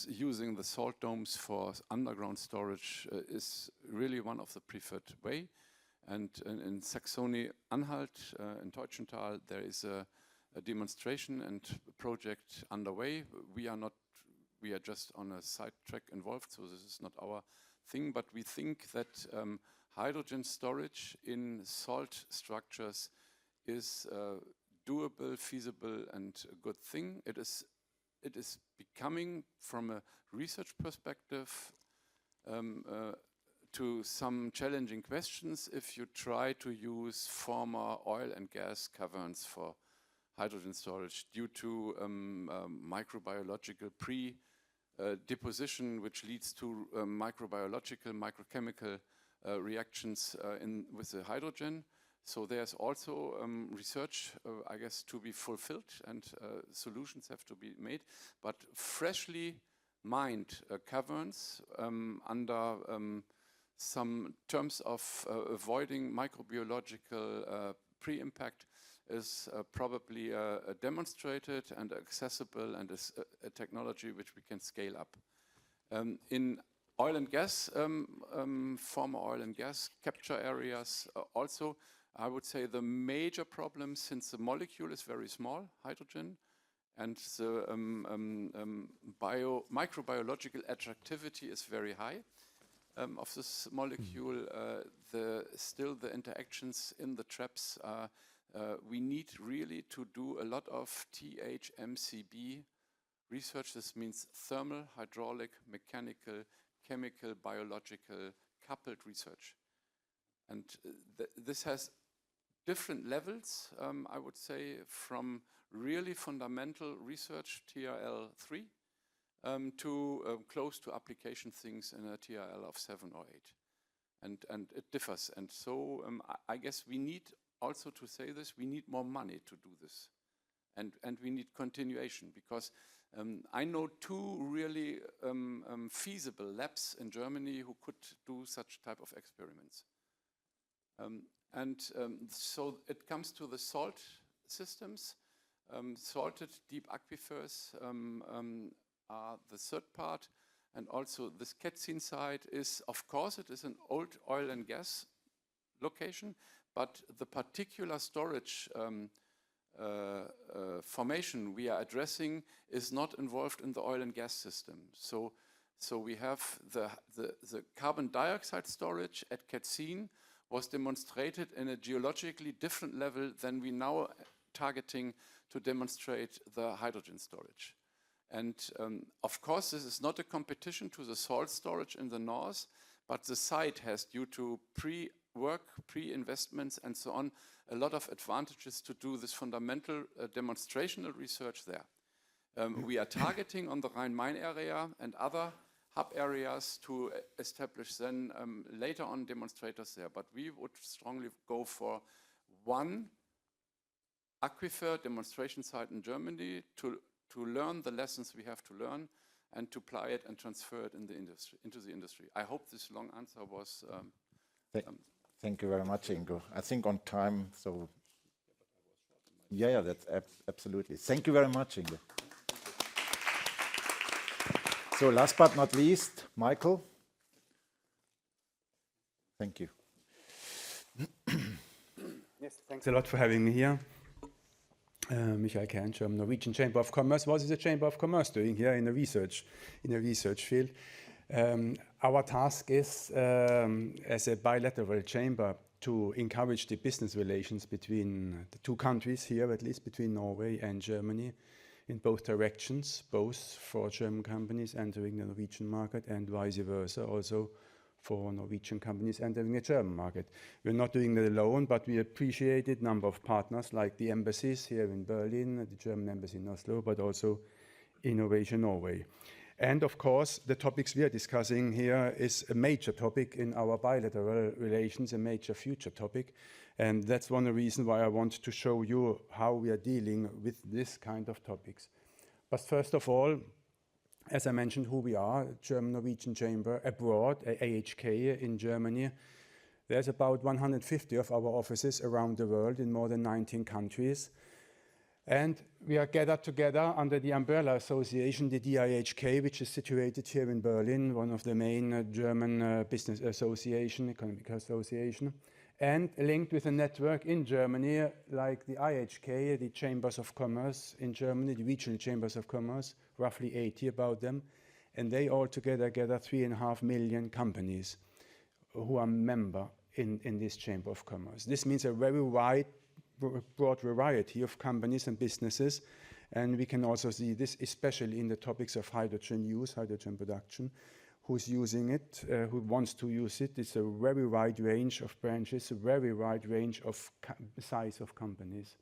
using the salt domes for underground storage is really one of the preferred way. And in Saxony-Anhalt, in Teutschental, there is a demonstration and project underway. We are just on a side track involved, so this is not our thing, but we think that hydrogen storage in salt structures is doable, feasible, and a good thing. It is becoming, from a research perspective, to some challenging questions if you try to use former oil and gas caverns for hydrogen storage due to microbiological deposition, which leads to microbiological, microchemical reactions with the hydrogen. So there's also research, I guess, to be fulfilled, and solutions have to be made. But freshly mined caverns under some terms of avoiding microbiological pre-impact is probably demonstrated and accessible, and is a technology which we can scale up. In oil and gas, former oil and gas capture areas also, I would say the major problem, since the molecule is very small, hydrogen, and the microbiological attractivity is very high of this molecule, still the interactions in the traps are we need really to do a lot of THMCB research. This means thermal, hydraulic, mechanical, chemical, biological, coupled research. And this has different levels, I would say, from really fundamental research, TRL 3, to close to application things in a TRL of 7 or 8. And it differs. And so I guess we need also to say this, we need more money to do this. And we need continuation, because I know two really feasible labs in Germany who could do such type of experiments. So it comes to the salt systems. Salted deep aquifers are the third part. And also this Ketzin site is, of course, it is an old oil and gas location, but the particular storage formation we are addressing is not involved in the oil and gas system. So we have the carbon dioxide storage at Ketzin was demonstrated in a geologically different level than we now are targeting to demonstrate the hydrogen storage. And of course, this is not a competition to the salt storage in the north, but the site has, due to pre-work, pre-investments and so on, a lot of advantages to do this fundamental demonstrational research there. We are targeting on the Rhine-Main area and other hub areas to establish then later on demonstrators there. But we would strongly go for one aquifer demonstration site in Germany to learn the lessons we have to learn and to apply it and transfer it in the industry, into the industry. I hope this long answer was... Thank you very much, Ingo. I think on time, so... Yeah, that's absolutely. Thank you very much, Ingo. So last but not least, Michael. Thank you. Yes, thanks a lot for having me here. Michael Kern, German Norwegian Chamber of Commerce. What is the Chamber of Commerce doing here in the research field? Our task is, as a bilateral chamber, to encourage the business relations between the two countries here, at least between Norway and Germany, in both directions, both for German companies entering the Norwegian market and vice versa, also for Norwegian companies entering the German market. We're not doing that alone, but we appreciate a number of partners like the embassies here in Berlin, the German embassy in Oslo, but also Innovation Norway. And of course, the topics we are discussing here is a major topic in our bilateral relations, a major future topic. And that's one of the reasons why I want to show you how we are dealing with this kind of topics. But first of all, as I mentioned, who we are, German Norwegian Chamber abroad, AHK in Germany. There's about 150 of our offices around the world in more than 19 countries. And we are gathered together under the umbrella association, the DIHK, which is situated here in Berlin, one of the main German business association, economic association, and linked with a network in Germany like the IHK, the Chambers of Commerce in Germany, the regional Chambers of Commerce, roughly 80 about them, and they all together gather 3.5 million companies who are member in this Chamber of Commerce. This means a very broad variety of companies and businesses, and we can also see this especially in the topics of hydrogen use, hydrogen production, who's using it, who wants to use it. It's a very wide range of branches, a very wide range of size of companies.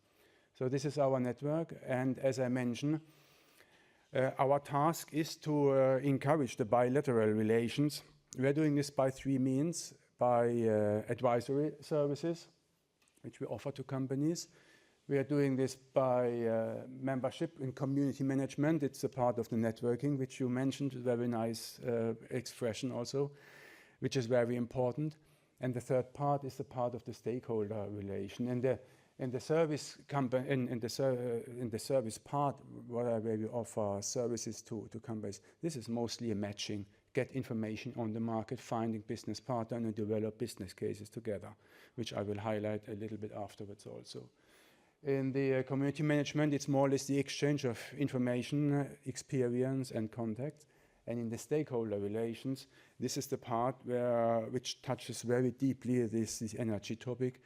So this is our network, and as I mentioned, our task is to encourage the bilateral relations. We are doing this by 3 means: by advisory services, which we offer to companies. We are doing this by membership in community management. It's a part of the networking, which you mentioned, a very nice expression also, which is very important. And the third part is the part of the stakeholder relation. In the service company, in the service part, where we offer services to companies, this is mostly a matching, get information on the market, finding business partner, and develop business cases together, which I will highlight a little bit afterwards also. In the community management, it's more or less the exchange of information, experience, and contact. And in the stakeholder relations, this is the part which touches very deeply this energy topic.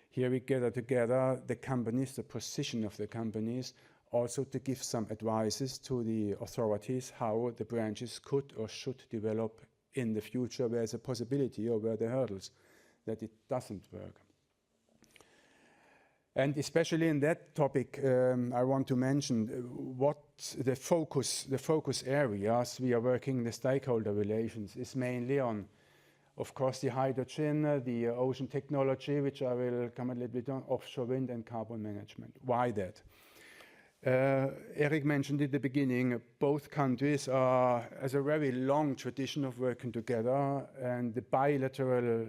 Here we gather together the companies, the position of the companies, also to give some advices to the authorities how the branches could or should develop in the future, where there's a possibility or where there are hurdles that it doesn't work. And especially in that topic, I want to mention what the focus areas we are working the stakeholder relations is mainly on, of course, the hydrogen, the ocean technology, which I will come a little bit on, offshore wind and carbon management. Why that? Eric mentioned at the beginning, both countries has a very long tradition of working together, and the bilateral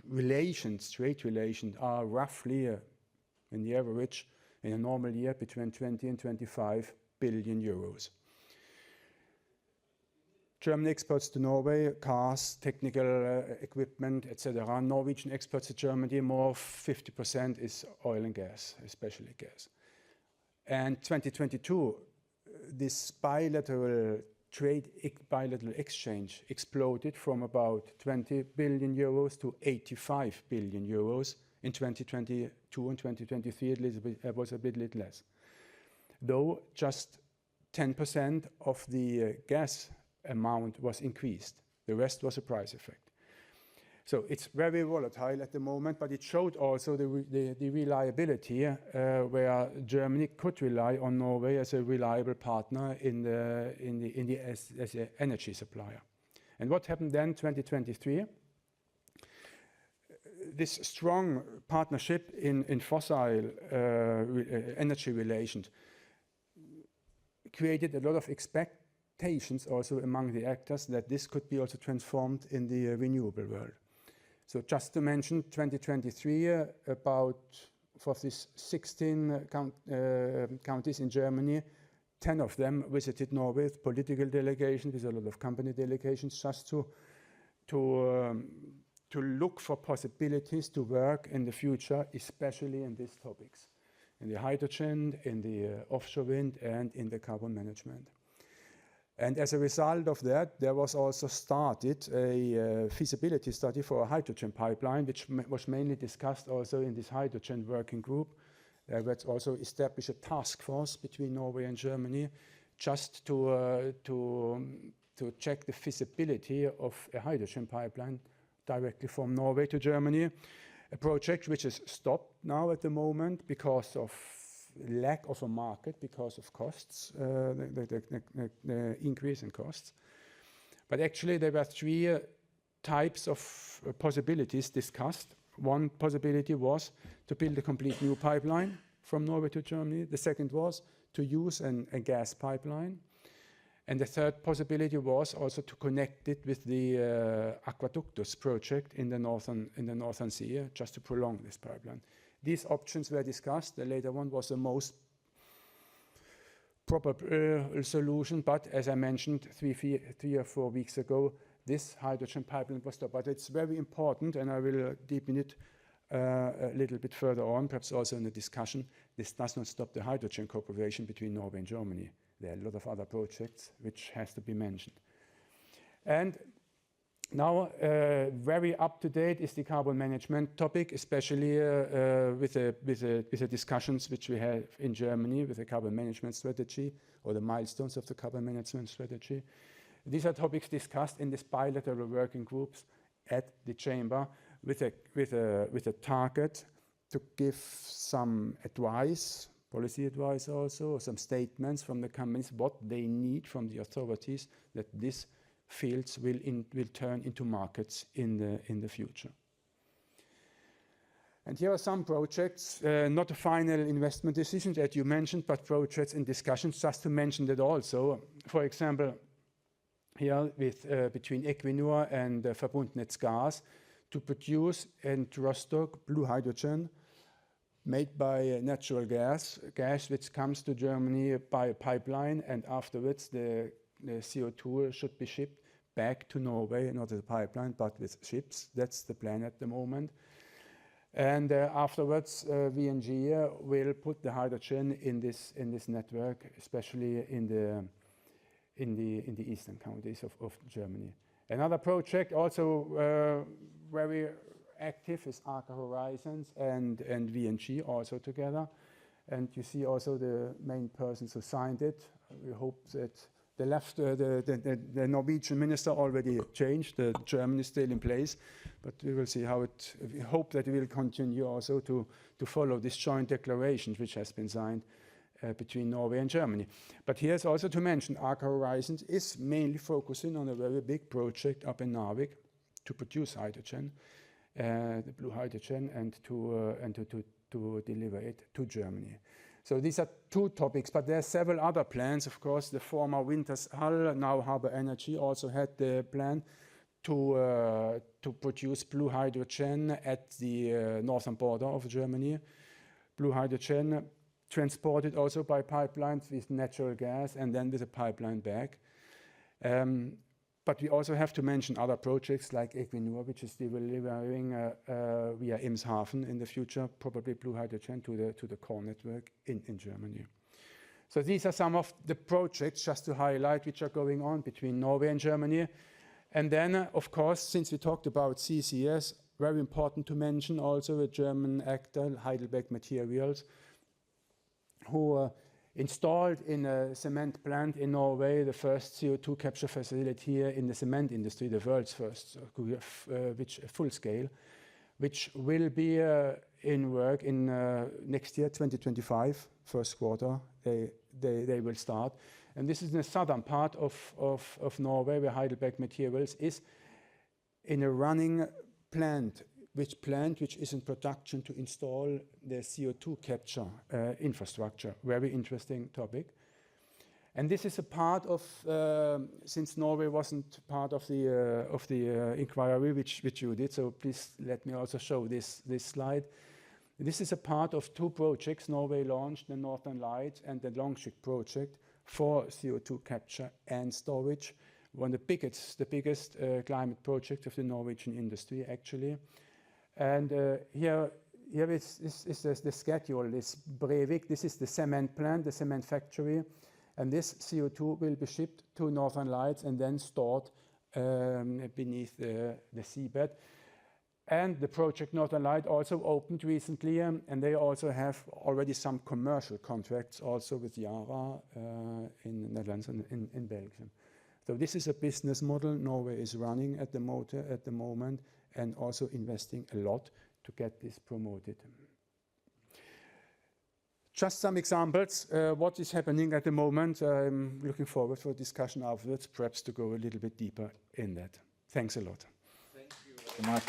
relations, trade relations, are roughly, in the average, in a normal year, between 20 and 25 billion euros. Germany exports to Norway cars, technical equipment, etc. Norwegian exports to Germany, more 50% is oil and gas, especially gas. And 2022, this bilateral bilateral exchange exploded from about 20 billion euros to 85 billion euros in 2022 and 2023. It was a bit less. Though just 10% of the gas amount was increased. The rest was a price effect. So it's very volatile at the moment, but it showed also the reliability where Germany could rely on Norway as a reliable partner as an energy supplier. And what happened then, 2023? This strong partnership in fossil energy relations created a lot of expectations also among the actors that this could be also transformed in the renewable world. So just to mention, 2023, for these 16 counties in Germany, 10 of them visited Norway with political delegations, with a lot of company delegations, just to look for possibilities to work in the future, especially in these topics, in the hydrogen, in the offshore wind, and in the carbon management. And as a result of that, there was also started a feasibility study for a hydrogen pipeline, which was mainly discussed also in this hydrogen working group. Let's also establish a task force between Norway and Germany just to check the feasibility of a hydrogen pipeline directly from Norway to Germany, a project which is stopped now at the moment because of lack of a market, because of costs, the increase in costs. But actually there were three types of possibilities discussed. One possibility was to build a complete new pipeline from Norway to Germany. The second was to use a gas pipeline. And the third possibility was also to connect it with the Aquaductus project in the northern sea, just to prolong this pipeline. These options were discussed. The later one was the most probable solution, but as I mentioned 3 or 4 weeks ago, this hydrogen pipeline was stopped. But it's very important, and I will deepen it a little bit further on, perhaps also in the discussion. This does not stop the hydrogen cooperation between Norway and Germany. There are a lot of other projects which has to be mentioned. And now, very up-to-date is the carbon management topic, especially with the discussions which we have in Germany with the carbon management strategy, or the milestones of the carbon management strategy. These are topics discussed in this bilateral working groups at the chamber with a target to give some advice, policy advice also, or some statements from the companies, what they need from the authorities, that this fields will turn into markets in the future. And here are some projects, not a final investment decision that you mentioned, but projects in discussions, just to mention that also. For example, here between Equinor and Verbundnetz Gas, to produce in Rostock blue hydrogen made by natural gas which comes to Germany by a pipeline, and afterwards the CO2 should be shipped back to Norway, not as a pipeline, but with ships. That's the plan at the moment. And afterwards, VNG will put the hydrogen in this network, especially in the eastern counties of Germany. Another project also very active is Aker Horizons and VNG also together. And you see also the main persons who signed it. We hope that the Norwegian minister already changed. The German is still in place, but we will see how it. We hope that it will continue also to follow this joint declaration which has been signed between Norway and Germany. But here's also to mention Aker Horizons is mainly focusing on a very big project up in Narvik to produce hydrogen, the blue hydrogen, and to deliver it to Germany. So these are two topics, but there are several other plans. Of course, the former Wintershall, now Harbour Energy, also had the plan to produce blue hydrogen at the northern border of Germany. Blue hydrogen transported also by pipelines with natural gas and then with a pipeline back. But we also have to mention other projects like Equinor, which is delivering via Eemshaven in the future, probably blue hydrogen to the core network in Germany. So these are some of the projects, just to highlight, which are going on between Norway and Germany. And then, of course, since we talked about CCUS, very important to mention also a German actor, Heidelberg Materials, who installed in a cement plant in Norway the first CO2 capture facility here in the cement industry, the world's first, which full scale, which will be in work in next year, 2025, first quarter. They will start. And this is in the southern part of Norway, where Heidelberg Materials is in a running plant, which is in production to install the CO2 capture infrastructure. Very interesting topic. And this is a part of, since Norway wasn't part of the inquiry which you did, so please let me also show this slide. This is a part of two projects Norway launched, the Northern Lights and the Longship project for CO2 capture and storage. One of the biggest climate project of the Norwegian industry, actually. And here is the schedule, this Brevik. This is the cement plant, the cement factory. And this CO2 will be shipped to Northern Lights and then stored beneath the seabed. And the project Northern Light also opened recently, and they also have already some commercial contracts also with Yara in the Netherlands and in Belgium. So this is a business model Norway is running at the moment, and also investing a lot to get this promoted. Just some examples, what is happening at the moment. I'm looking forward for a discussion afterwards, perhaps to go a little bit deeper in that. Thanks a lot. Thank you very much.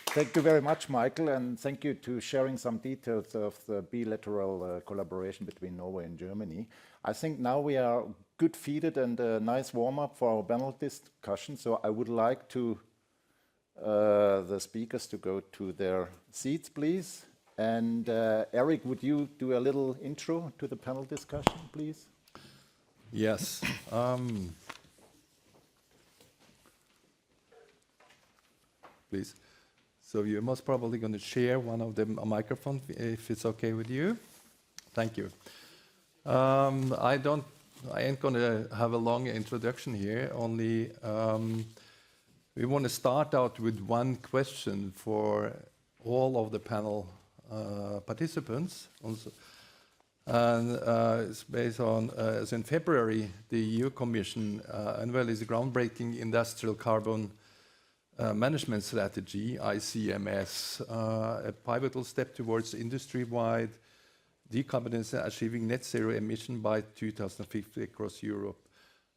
Thank you very much, Michael, and thank you to sharing some details of the bilateral collaboration between Norway and Germany. I think now we are good feeded and a nice warm-up for our panel discussion, so I would like to the speakers to go to their seats, please. And Eric, would you do a little intro to the panel discussion, please? Yes. Please. So you're most probably going to share one of them a microphone, if it's okay with you. Thank you. I ain't going to have a long introduction here. Only we want to start out with one question for all of the panel participants. Also. And it's based on, as in February, the EU Commission unveiled a groundbreaking industrial carbon management strategy, ICMS, a pivotal step towards industry-wide decarbonization, achieving net zero emission by 2050 across Europe.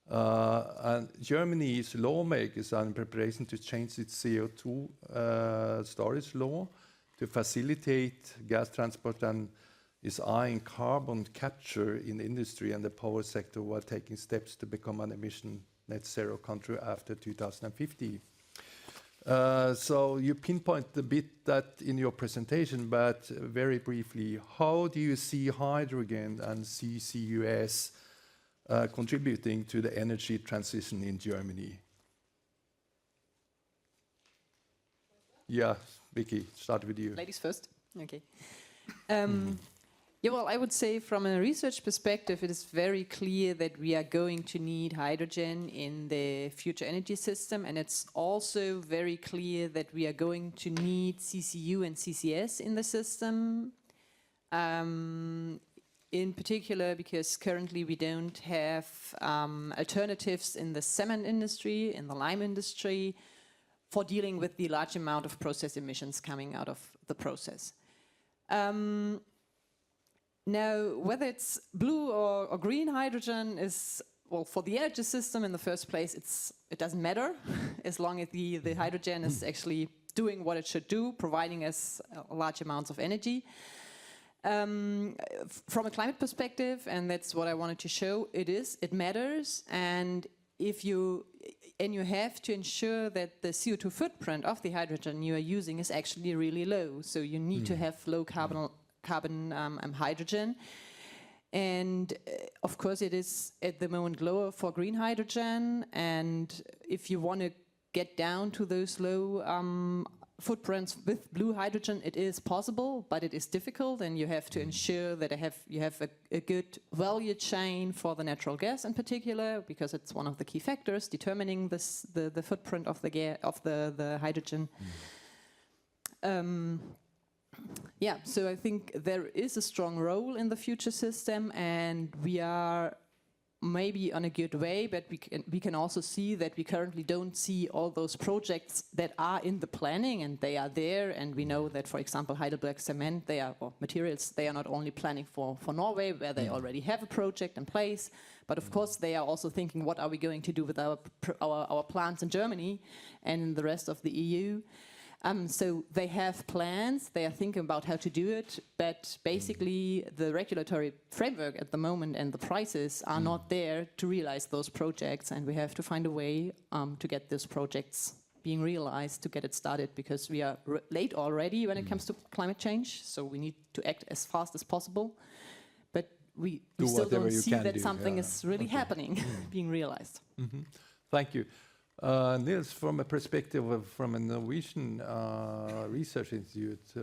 And Germany's lawmakers are in preparation to change its CO2 storage law to facilitate gas transport, and is eyeing carbon capture in industry and the power sector while taking steps to become an emission net zero country after 2050. So you pinpoint a bit that in your presentation, but very briefly, how do you see hydrogen and CCUS contributing to the energy transition in Germany? Yeah, Vicky, start with you. Ladies first. Okay. Yeah, well, I would say from a research perspective, it is very clear that we are going to need hydrogen in the future energy system. And it's also very clear that we are going to need CCU and CCS in the system. In particular, because currently we don't have alternatives in the cement industry, in the lime industry, for dealing with the large amount of process emissions coming out of the process. Now, whether it's blue or green hydrogen is, well, for the energy system in the first place, it doesn't matter as long as the hydrogen is actually doing what it should do, providing us large amounts of energy. From a climate perspective, and that's what I wanted to show, it matters, and you have to ensure that the CO2 footprint of the hydrogen you are using is actually really low. So you need to have low carbon hydrogen. And of course it is at the moment lower for green hydrogen, and if you want to get down to those low footprints with blue hydrogen, it is possible, but it is difficult, and you have to ensure that you have a good value chain for the natural gas in particular, because it's one of the key factors determining the footprint of the hydrogen. Yeah, so I think there is a strong role in the future system, and we are maybe on a good way, but we can also see that we currently don't see all those projects that are in the planning, and they are there, and we know that, for example, Heidelberg Cement, or materials, they are not only planning for Norway, where they already have a project in place, but of course they are also thinking, what are we going to do with our plants in Germany and in the rest of the EU? So they have plans, they are thinking about how to do it, but basically the regulatory framework at the moment and the prices are not there to realize those projects, and we have to find a way to get those projects being realized, to get it started, because we are late already when it comes to climate change, so we need to act as fast as possible, but we still don't see that something is really happening, being realized. Thank you. Niels, from a perspective from a Norwegian research institute,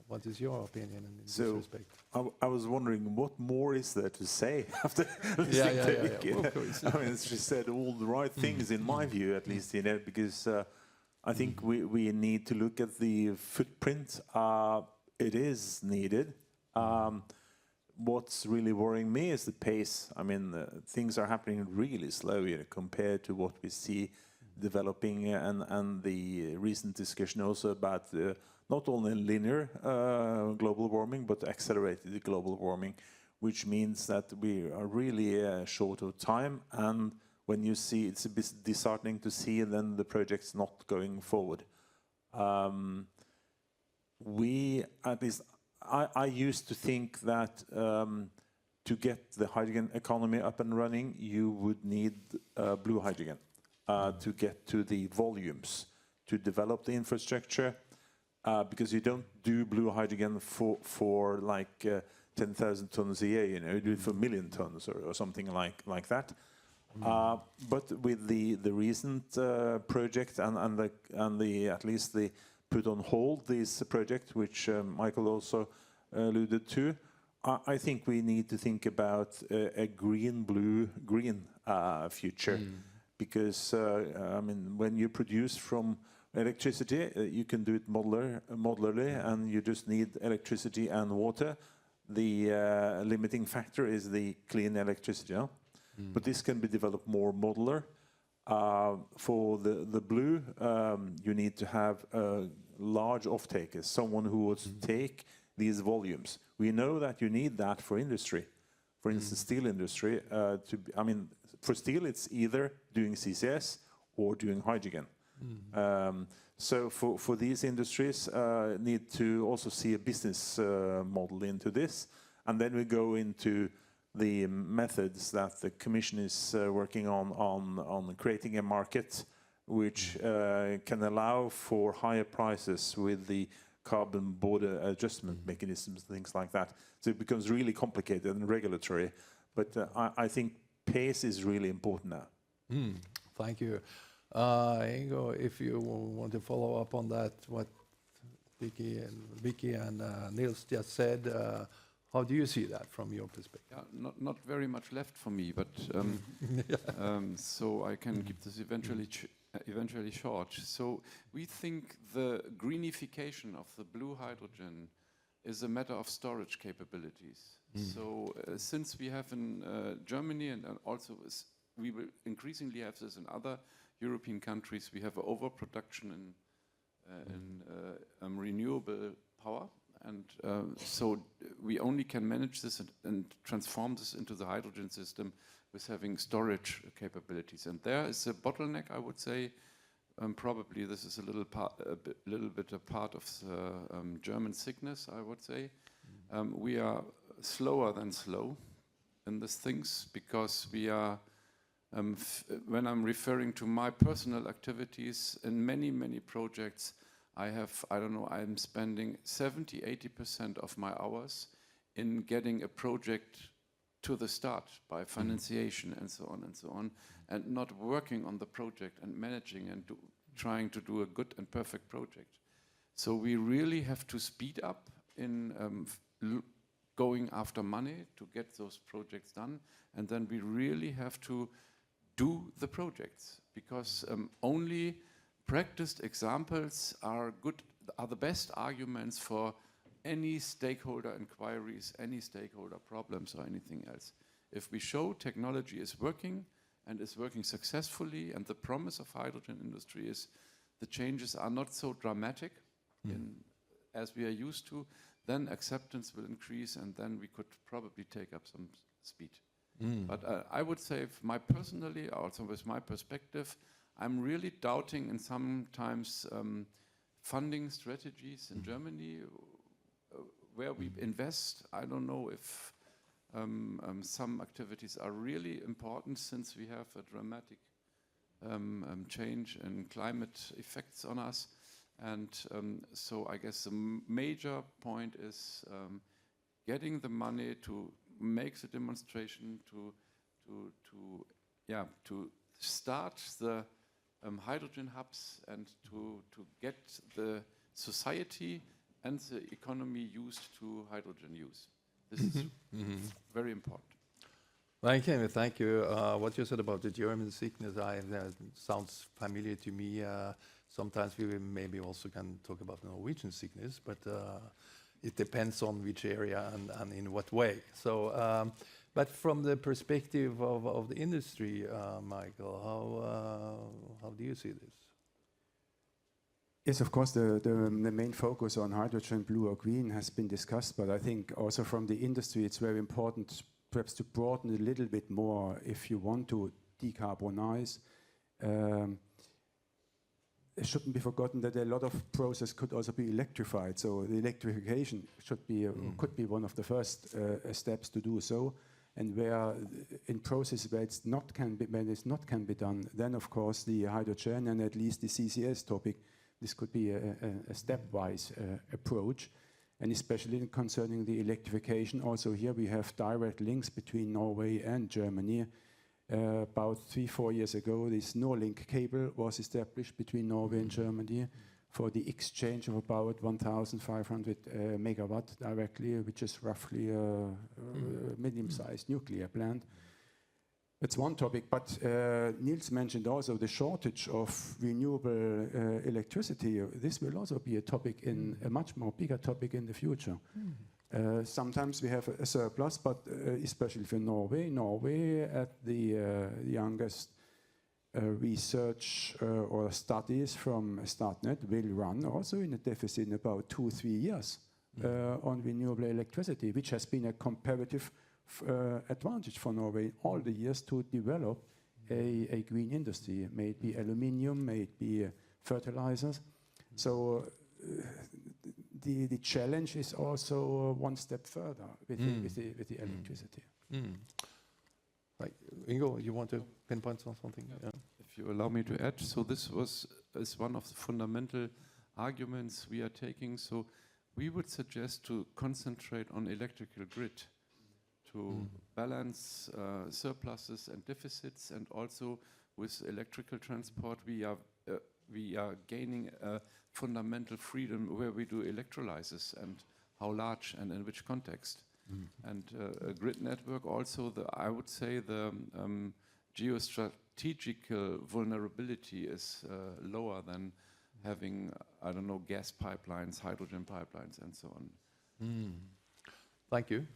what is your opinion in this respect? I was wondering, what more is there to say after listening to Vicky? Of course. I mean, she said all the right things, in my view, at least, because I think we need to look at the footprint. It is needed. What's really worrying me is the pace. I mean, things are happening really slowly compared to what we see developing, and the recent discussion also about not only linear global warming, but accelerated global warming, which means that we are really short of time. And when you see, it's a bit disheartening to see then the projects not going forward. At least, I used to think that to get the hydrogen economy up and running, you would need blue hydrogen to get to the volumes, to develop the infrastructure, because you don't do blue hydrogen for like 10,000 tons a year, you know, you do it for 1 million tons or something like that. But with the recent project and at least the put on hold this project, which Michael also alluded to, I think we need to think about a green-blue-green future, because I mean, when you produce from electricity, you can do it modularly, and you just need electricity and water. The limiting factor is the clean electricity, yeah? But this can be developed more modular. For the blue, you need to have large off-takers, someone who would take these volumes. We know that you need that for industry. For instance, steel industry. I mean, for steel, it's either doing CCS or doing hydrogen. So for these industries, need to also see a business model into this. And then we go into the methods that the Commission is working on creating a market which can allow for higher prices with the carbon border adjustment mechanisms, things like that. So it becomes really complicated and regulatory. But I think pace is really important now. Thank you. Ingo, if you want to follow up on that, what Vicky and Niels just said, how do you see that from your perspective? Yeah, not very much left for me, but so I can keep this eventually short. So we think the greenification of the blue hydrogen is a matter of storage capabilities. So since we have in Germany, and also we will increasingly have this in other European countries, we have an overproduction in renewable power. And so we only can manage this and transform this into the hydrogen system with having storage capabilities. And there is a bottleneck, I would say. Probably this is a little bit a part of the German sickness, I would say. We are slower than slow in these things because we are, when I'm referring to my personal activities in many, many projects, I have, I don't know, I'm spending 70, 80% of my hours in getting a project to the start by financiation and so on, and not working on the project and managing and trying to do a good and perfect project. So we really have to speed up in going after money to get those projects done, and then we really have to do the projects, because only practiced examples are the best arguments for any stakeholder inquiries, any stakeholder problems or anything else. If we show technology is working and is working successfully, and the promise of hydrogen industry is the changes are not so dramatic as we are used to, then acceptance will increase, and then we could probably take up some speed. But I would say, personally, also with my perspective, I'm really doubting in sometimes funding strategies in Germany where we invest. I don't know if some activities are really important, since we have a dramatic change in climate effects on us. And so I guess the major point is getting the money to make the demonstration, to start the hydrogen hubs, and to get the society and the economy used to hydrogen use. This is very important. Thank you. What you said about the German sickness, sounds familiar to me. Sometimes we maybe also can talk about the Norwegian sickness, but it depends on which area and in what way. So, but from the perspective of the industry, Michael, how do you see this? Yes, of course, the main focus on hydrogen, blue or green, has been discussed, but I think also from the industry it's very important perhaps to broaden a little bit more. If you want to decarbonize, it shouldn't be forgotten that a lot of process could also be electrified. So the electrification should be could be one of the first steps to do so. And where in process where it's not can be done, then of course the hydrogen and at least the CCS topic, this could be a stepwise approach. And especially concerning the electrification, also here we have direct links between Norway and Germany. About 3-4 years ago, this Norlink cable was established between Norway and Germany for the exchange of about 1,500 megawatt directly, which is roughly a medium-sized nuclear plant. That's one topic, but Niels mentioned also the shortage of renewable electricity. This will also be a topic a much more bigger topic in the future. Sometimes we have a surplus, but especially for Norway at the youngest research or studies from Statnett will run also in a deficit in about 2-3 years on renewable electricity, which has been a comparative advantage for Norway all the years to develop a green industry, may it be aluminium, may it be fertilizers. So the challenge is also one step further with the electricity. Right. Ingo, you want to pinpoint on something? Yeah. If you allow me to add, so this is one of the fundamental arguments we are taking. So we would suggest to concentrate on electrical grid to balance surpluses and deficits, and also with electrical transport we are gaining a fundamental freedom where we do electrolysis and how large and in which context. And a grid network also, I would say the geostrategical vulnerability is lower than having, I don't know, gas pipelines, hydrogen pipelines, and so on. Thank you.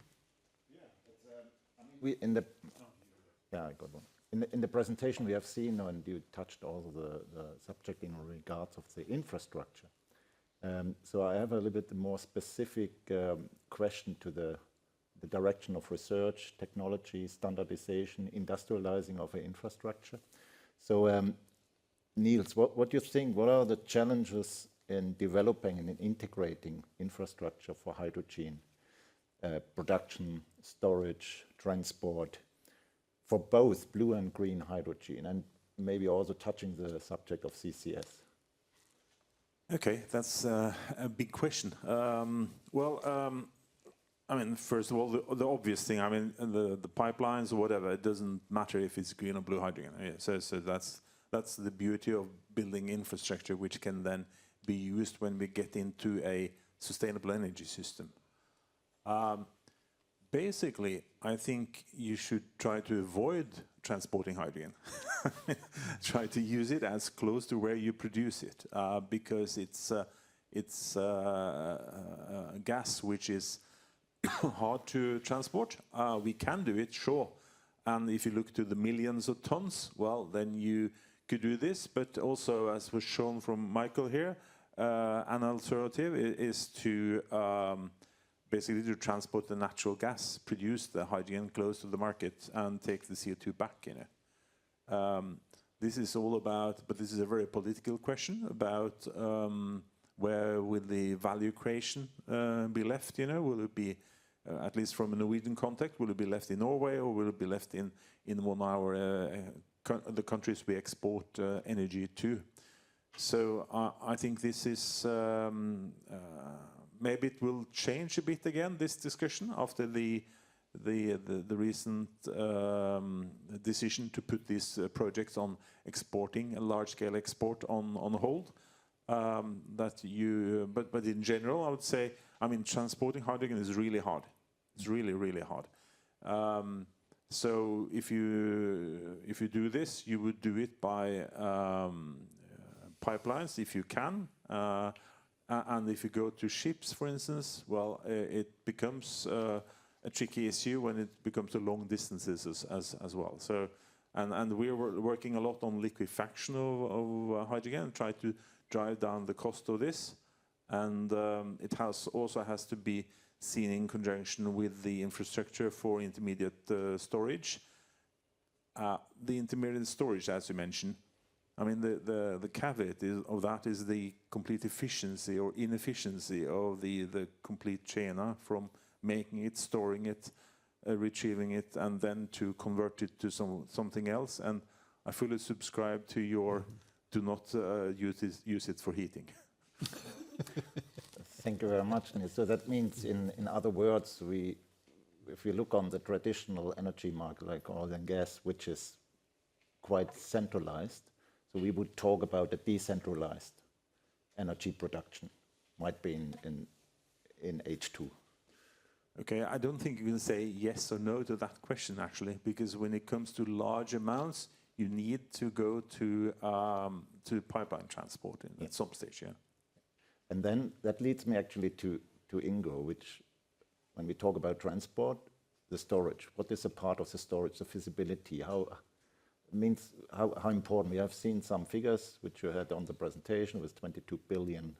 I got one. In the presentation we have seen, and you touched also the subject in regards of the infrastructure. So I have a little bit more specific question to the direction of research, technology, standardization, industrializing of the infrastructure. So Niels, what do you think, what are the challenges in developing and in integrating infrastructure for hydrogen? production, storage, transport for both blue and green hydrogen, and maybe also touching the subject of CCS. Okay, that's a big question. I mean, first of all, the obvious thing, I mean, the pipelines or whatever, it doesn't matter if it's green or blue hydrogen. Yeah, so that's the beauty of building infrastructure, which can then be used when we get into a sustainable energy system. Basically, I think you should try to avoid transporting hydrogen. Try to use it as close to where you produce it, because it's gas which is hard to transport. We can do it, sure. And if you look to the millions of tons, well, then you could do this. But also, as was shown from Michael here, an alternative is to basically to transport the natural gas, produce the hydrogen close to the market, and take the CO2 back. You know, this is all about, but this is a very political question about where will the value creation be left? You know, will it be at least from a Norwegian context, will it be left in Norway, or will it be left in one of our the countries we export energy to? So I think this is maybe it will change a bit again, this discussion, after the recent decision to put these projects on exporting, a large-scale export on hold. But in general, I would say, I mean, transporting hydrogen is really hard. It's really, really hard. So if you do this, you would do it by pipelines if you can. And if you go to ships, for instance, well, it becomes a tricky issue when it becomes to long distances as well. So, and we're working a lot on liquefaction of hydrogen and try to drive down the cost of this. And it also has to be seen in conjunction with the infrastructure for intermediate storage. The intermediate storage, as you mentioned, I mean, the caveat of that is the complete efficiency or inefficiency of the complete chain, from making it, storing it, retrieving it, and then to convert it to something else. And I fully subscribe to your do not use it for heating. Thank you very much, Nils. So that means, in other words, if we look on the traditional energy market like oil and gas, which is quite centralized, so we would talk about a decentralized energy production, might be in H2. Okay, I don't think you can say yes or no to that question, actually, because when it comes to large amounts, you need to go to pipeline transport at some stage, yeah. And then that leads me actually to Ingo, which, when we talk about transport, the storage, what is a part of the storage, the feasibility, how important? We have seen some figures which you had on the presentation with 22 billion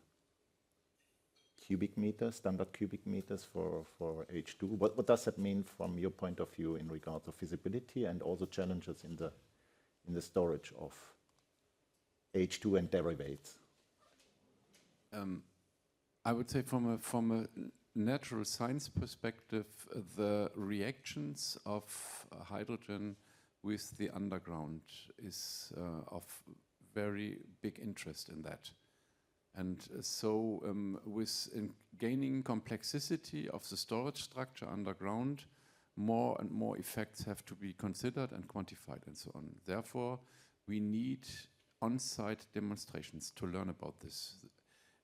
cubic meters, standard cubic meters for H2. What does that mean from your point of view in regard to feasibility and also challenges in the storage of H2 and derivatives? I would say from a natural science perspective, the reactions of hydrogen with the underground is of very big interest in that. And so with gaining complexity of the storage structure underground, more and more effects have to be considered and quantified and so on. Therefore, we need on-site demonstrations to learn about this.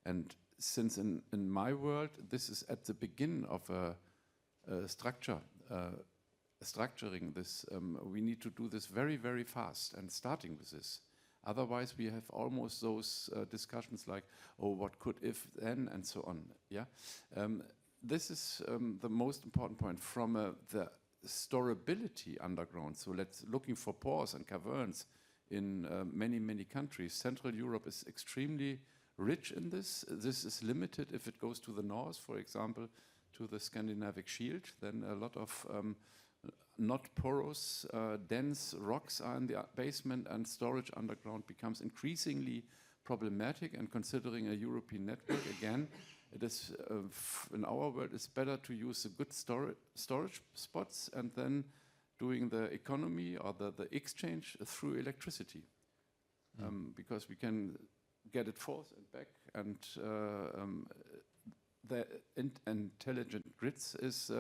And since in my world, this is at the beginning of a structuring this, we need to do this very, very fast and starting with this. Otherwise, we have almost those discussions like, oh, what could if then, and so on. Yeah, this is the most important point from the storability underground. So let's looking for pores and caverns in many countries. Central Europe is extremely rich in this. This is limited if it goes to the north, for example, to the Scandinavic Shield. Then a lot of not porous, dense rocks are in the basement, and storage underground becomes increasingly problematic. And considering a European network, again, it is, in our world, it's better to use the good storage spots and then doing the economy or the exchange through electricity. Because we can get it forth and back, and the intelligent grids is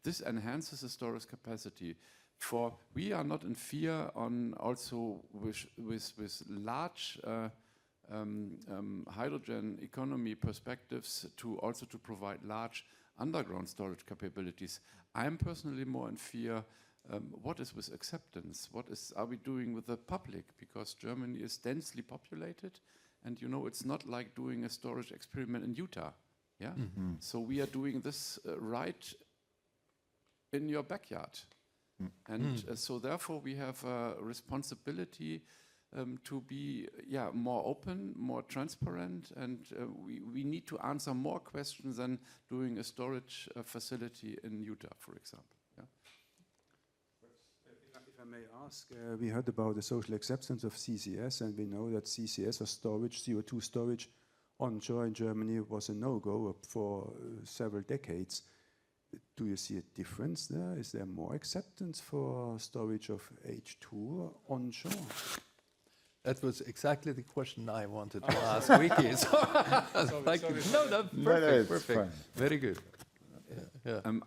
this enhances the storage capacity. For we are not in fear on also with large hydrogen economy perspectives to also to provide large underground storage capabilities. I'm personally more in fear. What is with acceptance? What are we doing with the public? Because Germany is densely populated, and you know it's not like doing a storage experiment in Utah. Yeah. So we are doing this right in your backyard, and so therefore we have a responsibility to be more open, more transparent, and we need to answer more questions than doing a storage facility in Utah, for example. Yeah. If I may ask, we heard about the social acceptance of CCS, and we know that CCS or storage, CO2 storage onshore in Germany was a no-go for several decades. Do you see a difference there? Is there more acceptance for storage of H2 onshore? That was exactly the question I wanted to ask Vicky. So perfect. Very good.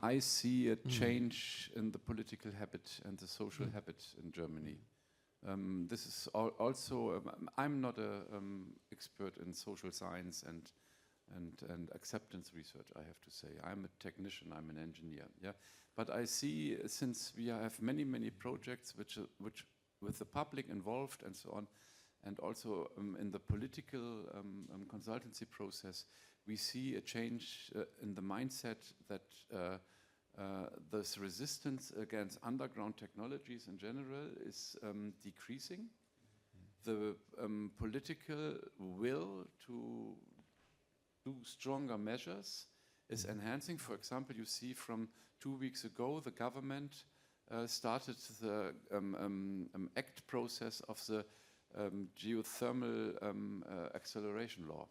I see a change in the political habit and the social habit in Germany. This is also, I'm not an expert in social science and acceptance research, I have to say. I'm a technician, I'm an engineer. Yeah, but I see, since we have many projects which with the public involved and so on, and also in the political consultancy process, we see a change in the mindset that this resistance against underground technologies in general is decreasing. The political will to do stronger measures is enhancing. For example, you see from 2 weeks ago, the government started the act process of the geothermal acceleration law.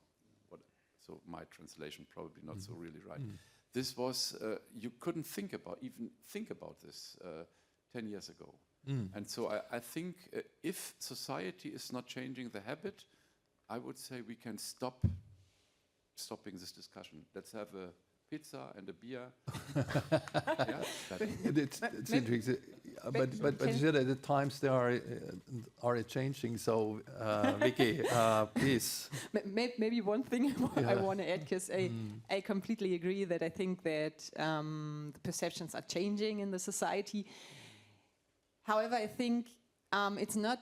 So my translation probably not so really right. This was, you couldn't even think about this 10 years ago. And so I think if society is not changing the habit, I would say we can stopping this discussion. Let's have a pizza and a beer. It's interesting. But you said at the times they are changing. So Vicky, please. Maybe one thing I want to add, because I completely agree that I think that the perceptions are changing in the society. However, I think it's not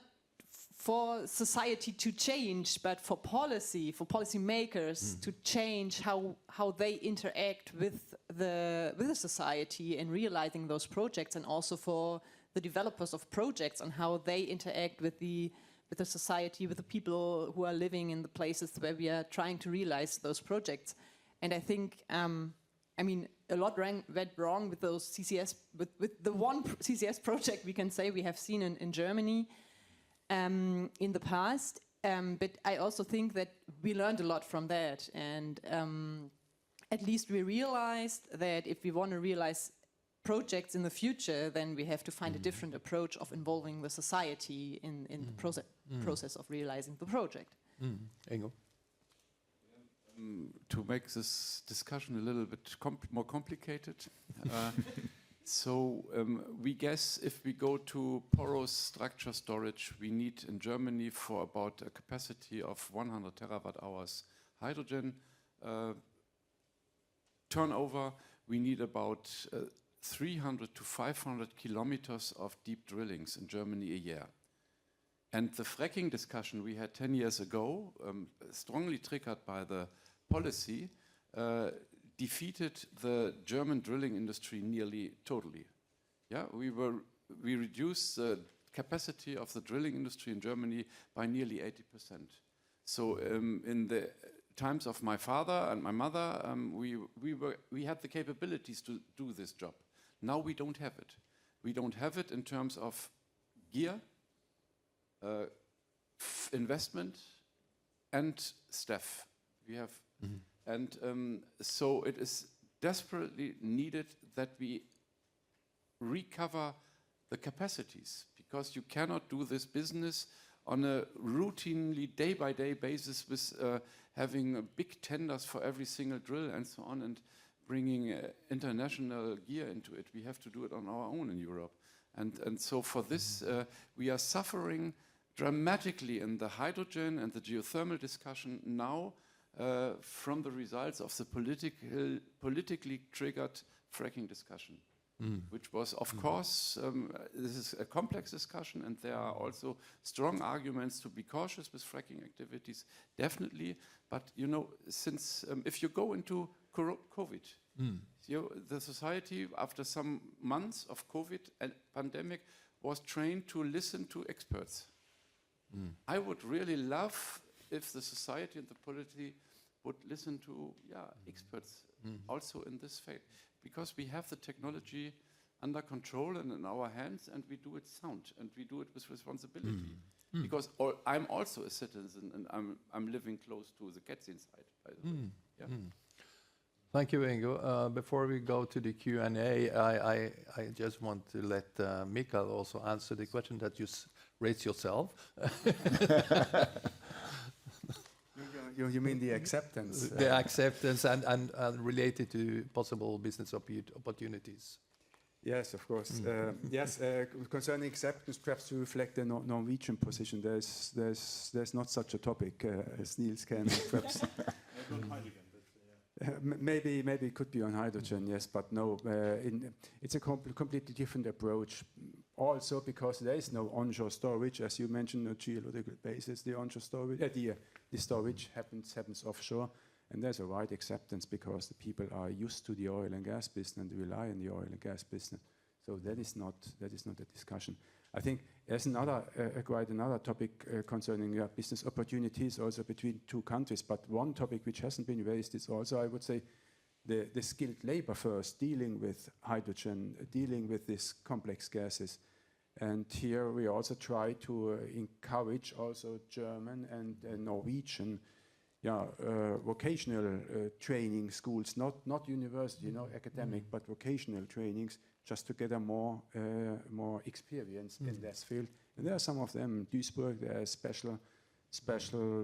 for society to change, but for policymakers to change how they interact with the society and realizing those projects, and also for the developers of projects on how they interact with the society, with the people who are living in the places where we are trying to realize those projects. And I think, I mean, a lot went wrong with those CCS, with the one CCS project we can say we have seen in Germany in the past. But I also think that we learned a lot from that. And at least we realized that if we want to realize projects in the future, then we have to find a different approach of involving the society in the process of realizing the project. Ingo? To make this discussion a little bit more complicated, so we guess if we go to porous structure storage, we need in Germany for about a capacity of 100 terawatt hours hydrogen turnover, we need about 300 to 500 kilometers of deep drillings in Germany a year. And the fracking discussion we had 10 years ago, strongly triggered by the policy, defeated the German drilling industry nearly totally. Yeah, we reduced the capacity of the drilling industry in Germany by nearly 80%. So in the times of my father and my mother, we had the capabilities to do this job. Now we don't have it. We don't have it in terms of gear, investment, and staff. We have And so it is desperately needed that we recover the capacities, because you cannot do this business on a routinely day-by-day basis with having big tenders for every single drill and so on, and bringing international gear into it. We have to do it on our own in Europe. And so for this, we are suffering dramatically in the hydrogen and the geothermal discussion now from the results of the politically triggered fracking discussion, which was, of course, this is a complex discussion, and there are also strong arguments to be cautious with fracking activities, definitely. But, you know, since if you go into COVID, the society, after some months of COVID and pandemic, was trained to listen to experts. I would really love if the society and the polity would listen to experts also in this fact, because we have the technology under control and in our hands, and we do it sound, and we do it with responsibility. Because I'm also a citizen, and I'm living close to the Ketzin site, by the way. Yeah. Thank you, Ingo. Before we go to the Q&A, I just want to let Mikael also answer the question that you raised yourself. You mean the acceptance? The acceptance and related to possible business opportunities. Yes, of course. Yes, concerning acceptance, perhaps to reflect the Norwegian position, there's not such a topic as Niels can perhaps. Maybe it could be on hydrogen, yes, but no. It's a completely different approach. Also, because there is no onshore storage, as you mentioned, on a geological basis. The onshore storage, the storage happens offshore, and there's a wide acceptance because the people are used to the oil and gas business and rely on the oil and gas business. So that is not a discussion. I think there's quite another topic concerning business opportunities also between two countries. But one topic which hasn't been raised is also, I would say, the skilled labor first, dealing with hydrogen, dealing with these complex gases. And here we also try to encourage also German and Norwegian vocational training schools, not university, academic, but vocational trainings, just to get a more experience in this field. And there are some of them in Duisburg. There are special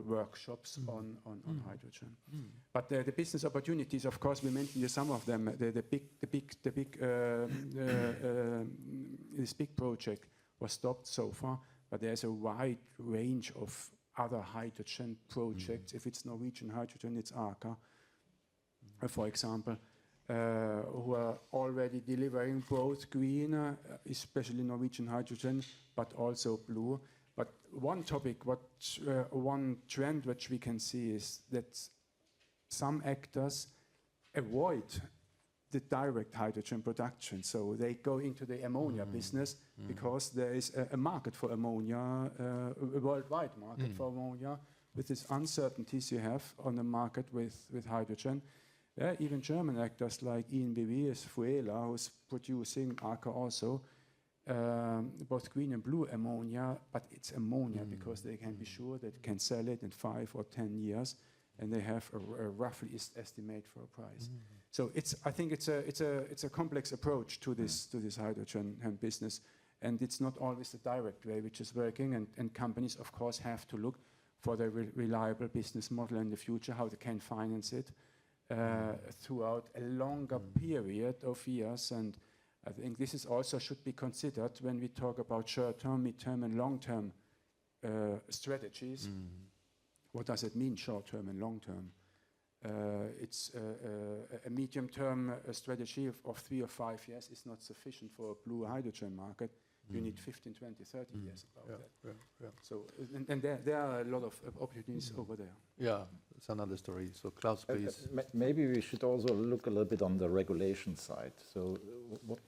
workshops on hydrogen. But the business opportunities, of course, we mentioned some of them. This big project was stopped so far, but there's a wide range of other hydrogen projects. If it's Norwegian hydrogen, it's Aker, for example, who are already delivering both green, especially Norwegian hydrogen, but also blue. But one topic, one trend which we can see is that some actors avoid the direct hydrogen production. So they go into the ammonia business because there is a market for ammonia, a worldwide market for ammonia, with these uncertainties you have on the market with hydrogen. Even German actors like ENBW, Fuela, who's producing Aker also, both green and blue ammonia, but it's ammonia because they can be sure that they can sell it in 5 or 10 years, and they have a roughly estimate for a price. So I think it's a complex approach to this hydrogen business, and it's not always the direct way which is working. And companies, of course, have to look for the reliable business model in the future, how they can finance it throughout a longer period of years. And I think this is also should be considered when we talk about short-term, mid-term, and long-term strategies. What does it mean, short-term and long-term? It's a medium-term strategy of 3 or 5 years is not sufficient for a blue hydrogen market. You need 15, 20, 30 years about that. So, and there are a lot of opportunities over there. Yeah, it's another story. So Klaus, please. Maybe we should also look a little bit on the regulation side. So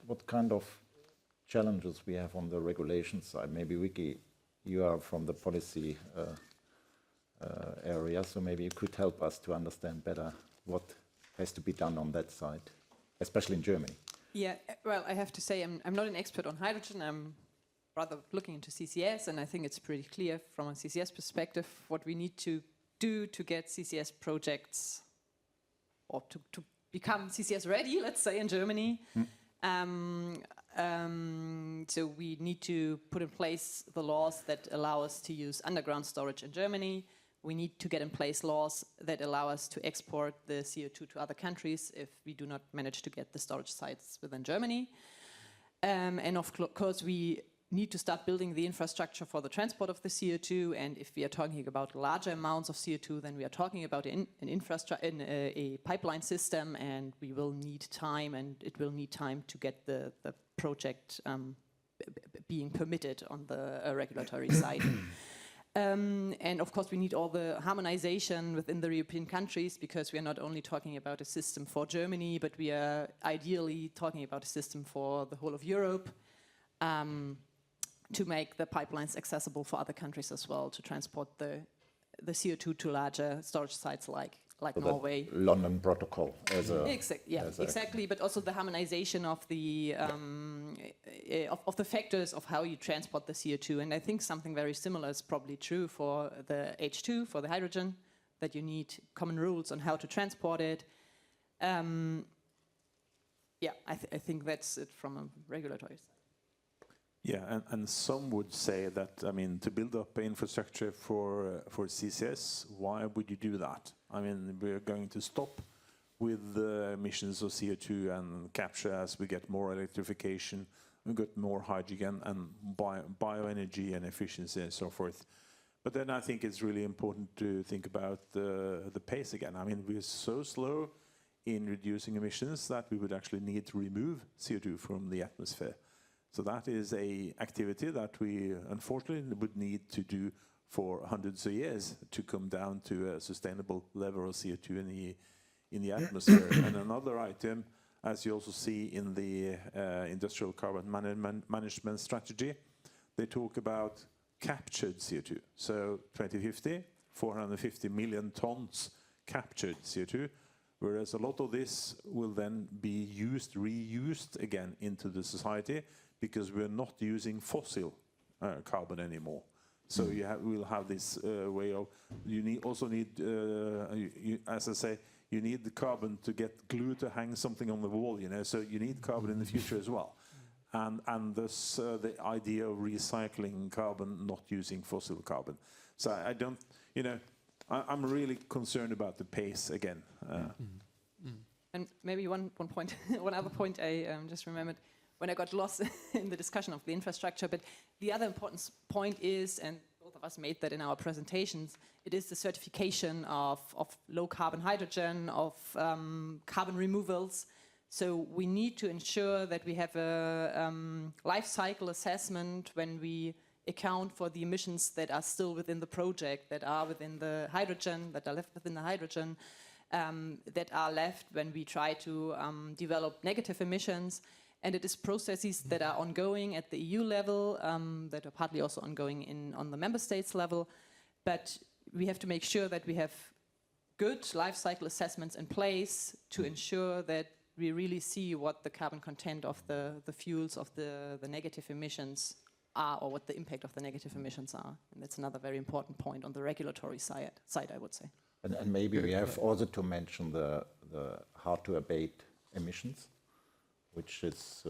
what kind of challenges we have on the regulation side? Maybe Vicky, you are from the policy area, so maybe you could help us to understand better what has to be done on that side, especially in Germany. Yeah, well, I have to say I'm not an expert on hydrogen. I'm rather looking into CCS, and I think it's pretty clear from a CCS perspective what we need to do to get CCS projects or to become CCS ready, let's say, in Germany. So we need to put in place the laws that allow us to use underground storage in Germany. We need to get in place laws that allow us to export the CO2 to other countries if we do not manage to get the storage sites within Germany. And of course, we need to start building the infrastructure for the transport of the CO2. And if we are talking about larger amounts of CO2, then we are talking about an infrastructure, a pipeline system, and we will need time, and it will need time to get the project being permitted on the regulatory side. And of course, we need all the harmonization within the European countries, because we are not only talking about a system for Germany, but we are ideally talking about a system for the whole of Europe, to make the pipelines accessible for other countries as well, to transport the CO2 to larger storage sites like so Norway. London Protocol as a... Exactly, but also the harmonization of the factors of how you transport the CO2. And I think something very similar is probably true for the H2, for the hydrogen, that you need common rules on how to transport it. I think that's it from a regulatory side. Yeah, and some would say that, I mean, to build up infrastructure for CCS, why would you do that? I mean, we're going to stop with the emissions of CO2 and capture as we get more electrification, we get more hydrogen and bioenergy and efficiency and so forth. But then I think it's really important to think about the pace again. I mean, we're so slow in reducing emissions that we would actually need to remove CO2 from the atmosphere. So that is an activity that we unfortunately would need to do for hundreds of years to come down to a sustainable level of CO2 in the atmosphere. And another item, as you also see in the industrial carbon management strategy, they talk about captured CO2. So 2050, 450 million tons captured CO2, whereas a lot of this will then be reused again into the society, because we're not using fossil carbon anymore. So we'll have this way of, also need, as I say, you need the carbon to get glue to hang something on the wall, you know, so you need carbon in the future as well. And thus the idea of recycling carbon, not using fossil carbon. So I don't, you know, I'm really concerned about the pace again. And maybe one point, one other point I just remembered, when I got lost in the discussion of the infrastructure. But the other important point is, and both of us made that in our presentations, it is the certification of low carbon hydrogen, of carbon removals. So we need to ensure that we have a life cycle assessment when we account for the emissions that are still within the project, that are within the hydrogen, that are left within the hydrogen, that are left when we try to develop negative emissions. And it is processes that are ongoing at the EU level, that are partly also ongoing on the member states level. But we have to make sure that we have good life cycle assessments in place to ensure that we really see what the carbon content of the fuels of the negative emissions are, or what the impact of the negative emissions are. And that's another very important point on the regulatory side, I would say. And maybe we have also to mention the hard to abate emissions, which is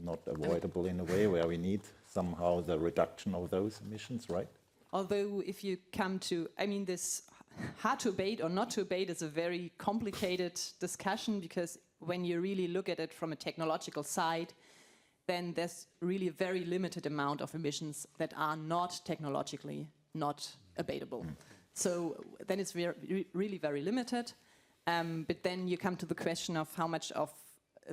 not avoidable in a way, where we need somehow the reduction of those emissions, right? Although if you come to, I mean, this hard to abate or not to abate is a very complicated discussion, because when you really look at it from a technological side, then there's really a very limited amount of emissions that are not technologically not abatable. So then it's really very limited. But then you come to the question of how much of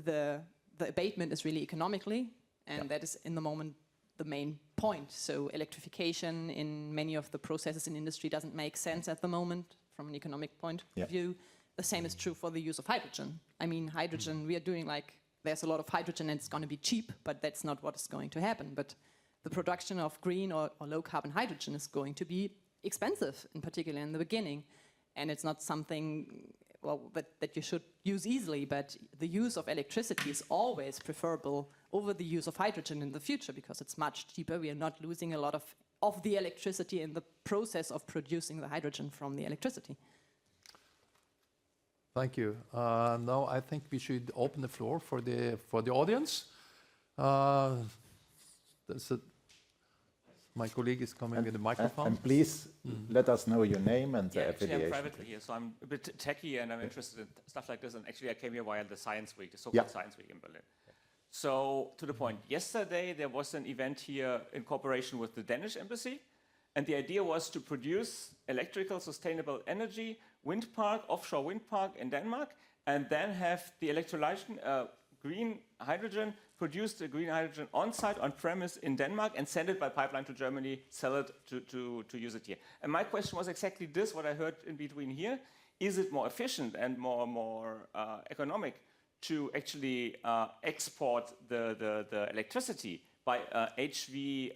the abatement is really economically, and that is in the moment the main point. So electrification in many of the processes in industry doesn't make sense at the moment from an economic point of view. The same is true for the use of hydrogen. I mean, hydrogen, we are doing like, there's a lot of hydrogen and it's going to be cheap, but that's not what is going to happen. But the production of green or low carbon hydrogen is going to be expensive, in particular in the beginning. And it's not something, well, that you should use easily, but the use of electricity is always preferable over the use of hydrogen in the future, because it's much cheaper. We are not losing a lot of the electricity in the process of producing the hydrogen from the electricity. Thank you. Now I think we should open the floor for the audience. My colleague is coming with the microphone. And please let us know your name and the Actually, I'm affiliation. privately here, so I'm a bit techie and I'm interested in stuff like this. And actually, I came here via the Science Week, the so-called Science Week in Berlin. So, to the point, yesterday there was an event here in cooperation with the Danish embassy, and the idea was to produce electrical sustainable energy wind park, offshore wind park in Denmark, and then have the electrolysis green hydrogen, produce the green hydrogen on site, on premise in Denmark, and send it by pipeline to Germany, sell it to use it here. And my question was exactly this, what I heard in between here. Is it more efficient and more economic to actually export the electricity by HV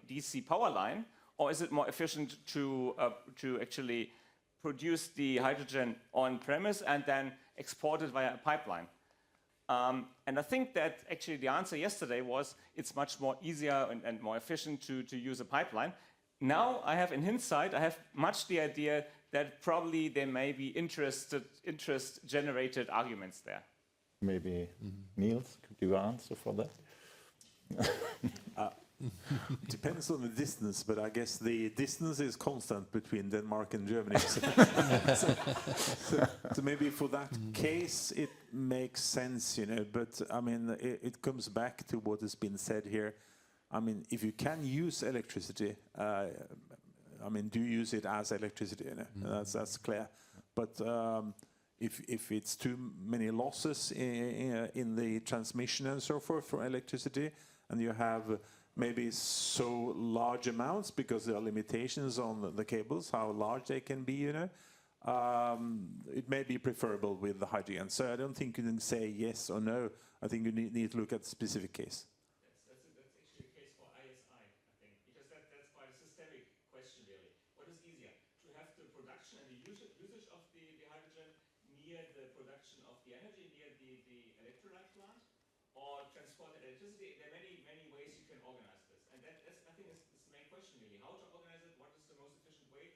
DC power line, or is it more efficient to actually produce the hydrogen on premise and then export it via a pipeline? And I think that actually the answer yesterday was it's much more easier and more efficient to use a pipeline. Now I have in hindsight, I have much the idea that probably there may be interest-generated arguments there. Maybe Niels, could you answer for that? Depends on the distance, but I guess the distance is constant between Denmark and Germany. So maybe for that case it makes sense, you know. But I mean, it comes back to what has been said here. I mean, if you can use electricity, I mean, do use it as electricity, you know? That's clear. But if it's too many losses in the transmission and so forth for electricity, and you have maybe so large amounts because there are limitations on the cables, how large they can be, you know, it may be preferable with the hydrogen. So I don't think you can say yes or no. I think you need to look at the specific case. That's actually a case for ISI, I think, because that's quite a systemic question, really. What is easier, to have the production and the usage of the hydrogen near the production of the energy, near the electrolyte plant, or transport the electricity? There are many ways you can organize this. And that's I think, is the main question, really. How to organize it, what is the most efficient way,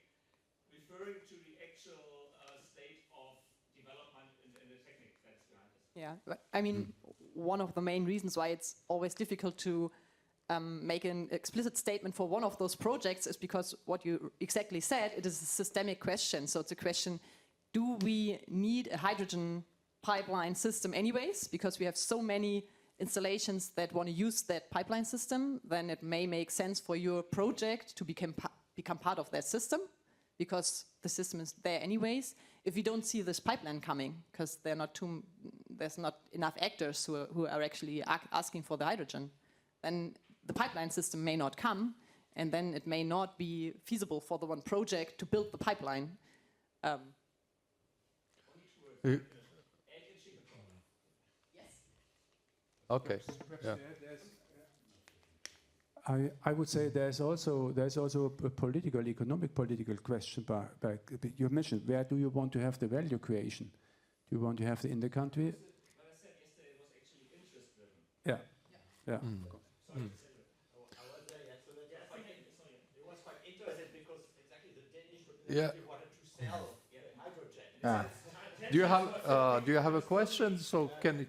referring to the actual state of development and the technique that's behind this. Yeah, I mean, one of the main reasons why it's always difficult to make an explicit statement for one of those projects is because what you exactly said, it is a systemic question. So it's a question, do we need a hydrogen pipeline system anyways? Because we have so many installations that want to use that pipeline system, then it may make sense for your project to become part of that system, because the system is there anyways. If you don't see this pipeline coming, because there's not enough actors who are actually asking for the hydrogen, then the pipeline system may not come, and then it may not be feasible for the one project to build the pipeline. Okay. Yeah. I would say there's also a economic political question. But you mentioned, where do you want to have the value creation? Do you want to have it in the country? What I said yesterday was actually interest-driven. Yeah. Sorry. I was there yesterday. It was quite interesting because exactly the Danish wanted to sell hydrogen. Do you have a question? So can it?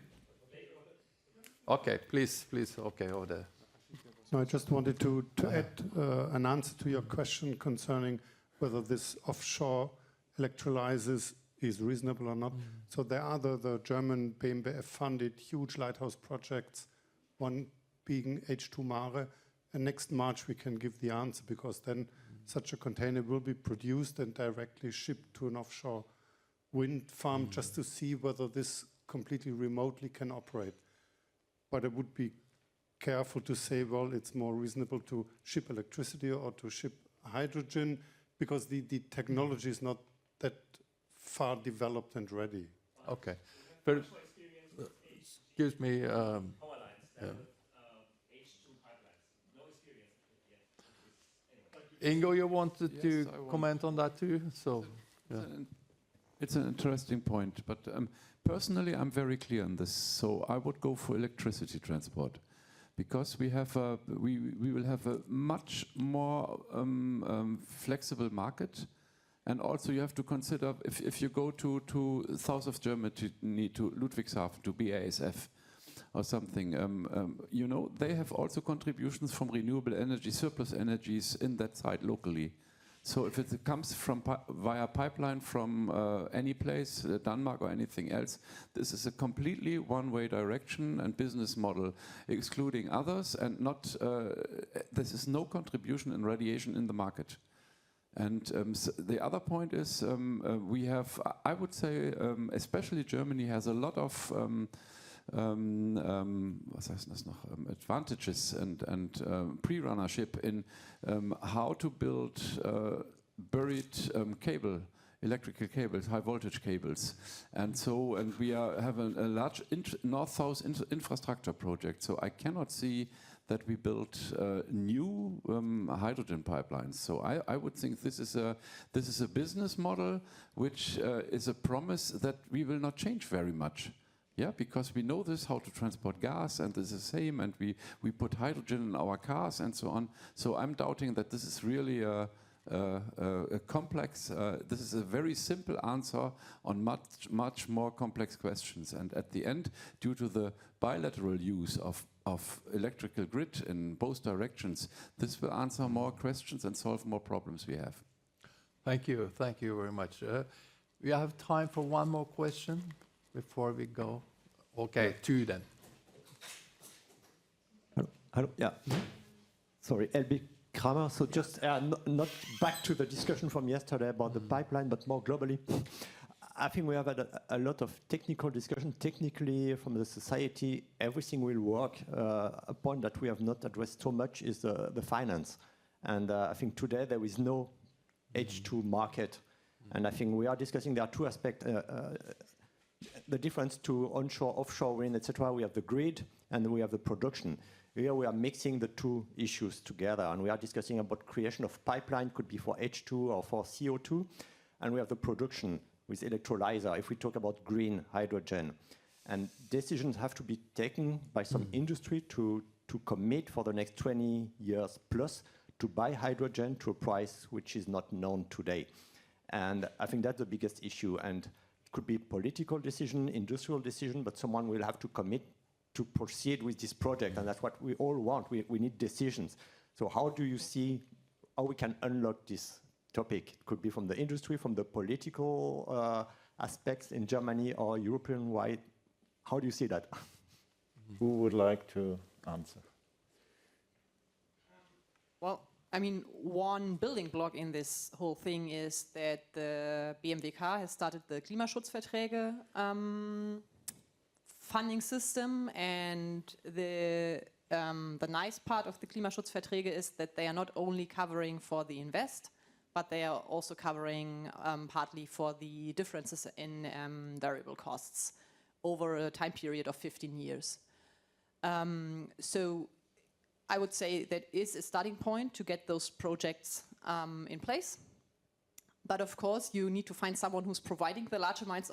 Okay, please. Okay, over there. No, I just wanted to add an answer to your question concerning whether this offshore electrolysis is reasonable or not. So there are the German BMBF-funded huge lighthouse projects, one being H2 Mare, and next March we can give the answer, because then such a container will be produced and directly shipped to an offshore wind farm just to see whether this completely remotely can operate. But I would be careful to say, well, it's more reasonable to ship electricity or to ship hydrogen, because the technology is not that far developed and ready. Okay. But, excuse me. Power lines that H2 pipelines. No experience yet. Ingo, you wanted to comment on that too? So, yeah. It's an interesting point, but personally, I'm very clear on this. So I would go for electricity transport, because we will have a much more flexible market, And also you have to consider, if you go to south of Germany, to Ludwigshafen, to BASF or something, you know, they have also contributions from renewable energy, surplus energies in that site locally. So if it comes from via pipeline from any place, Denmark or anything else, this is a completely one-way direction and business model, excluding others, and not, this is no contribution in radiation in the market. And so the other point is we have, I would say, especially Germany has a lot of was heißt das noch? Advantages and pre-runnership in how to build buried electrical cables, high voltage cables. And so, and we have a large north-south infrastructure project. So I cannot see that we build new hydrogen pipelines. So I would think this is a business model which is a promise that we will not change very much. Yeah, because we know this, how to transport gas, and this is the same, and we put hydrogen in our cars and so on. So I'm doubting that this is really a complex, this is a very simple answer on much more complex questions. And at the end, due to the bilateral use of electrical grid in both directions, this will answer more questions and solve more problems we have. Thank you very much. We have time for one more question before we go. Okay, two then. Hello, yeah. Sorry, LB Kramer. So just not back to the discussion from yesterday about the pipeline, but more globally. I think we have had a lot of technical discussion. Technically, from the society, everything will work. A point that we have not addressed so much is the finance. And I think today there is no H2 market. And I think we are discussing there are two aspects. The difference to onshore, offshore wind, etc. We have the grid and we have the production. Here we are mixing the two issues together, and we are discussing about creation of pipeline, could be for H2 or for CO2, and we have the production with electrolyzer, if we talk about green hydrogen. And decisions have to be taken by some industry to commit for the next 20 years plus to buy hydrogen to a price which is not known today. And I think that's the biggest issue. And it could be political decision, industrial decision, but someone will have to commit to proceed with this project, and that's what we all want. We need decisions. So how do you see how we can unlock this topic? It could be from the industry, from the political aspects in Germany or European-wide. How do you see that? Who would like to answer? Well, I mean, one building block in this whole thing is that the BMWK has started the Klimaschutzverträge funding system, and the nice part of the Klimaschutzverträge is that they are not only covering for the invest, but they are also covering partly for the differences in variable costs over a time period of 15 years. So I would say that is a starting point to get those projects in place. But of course, you need to find someone who's providing the large amounts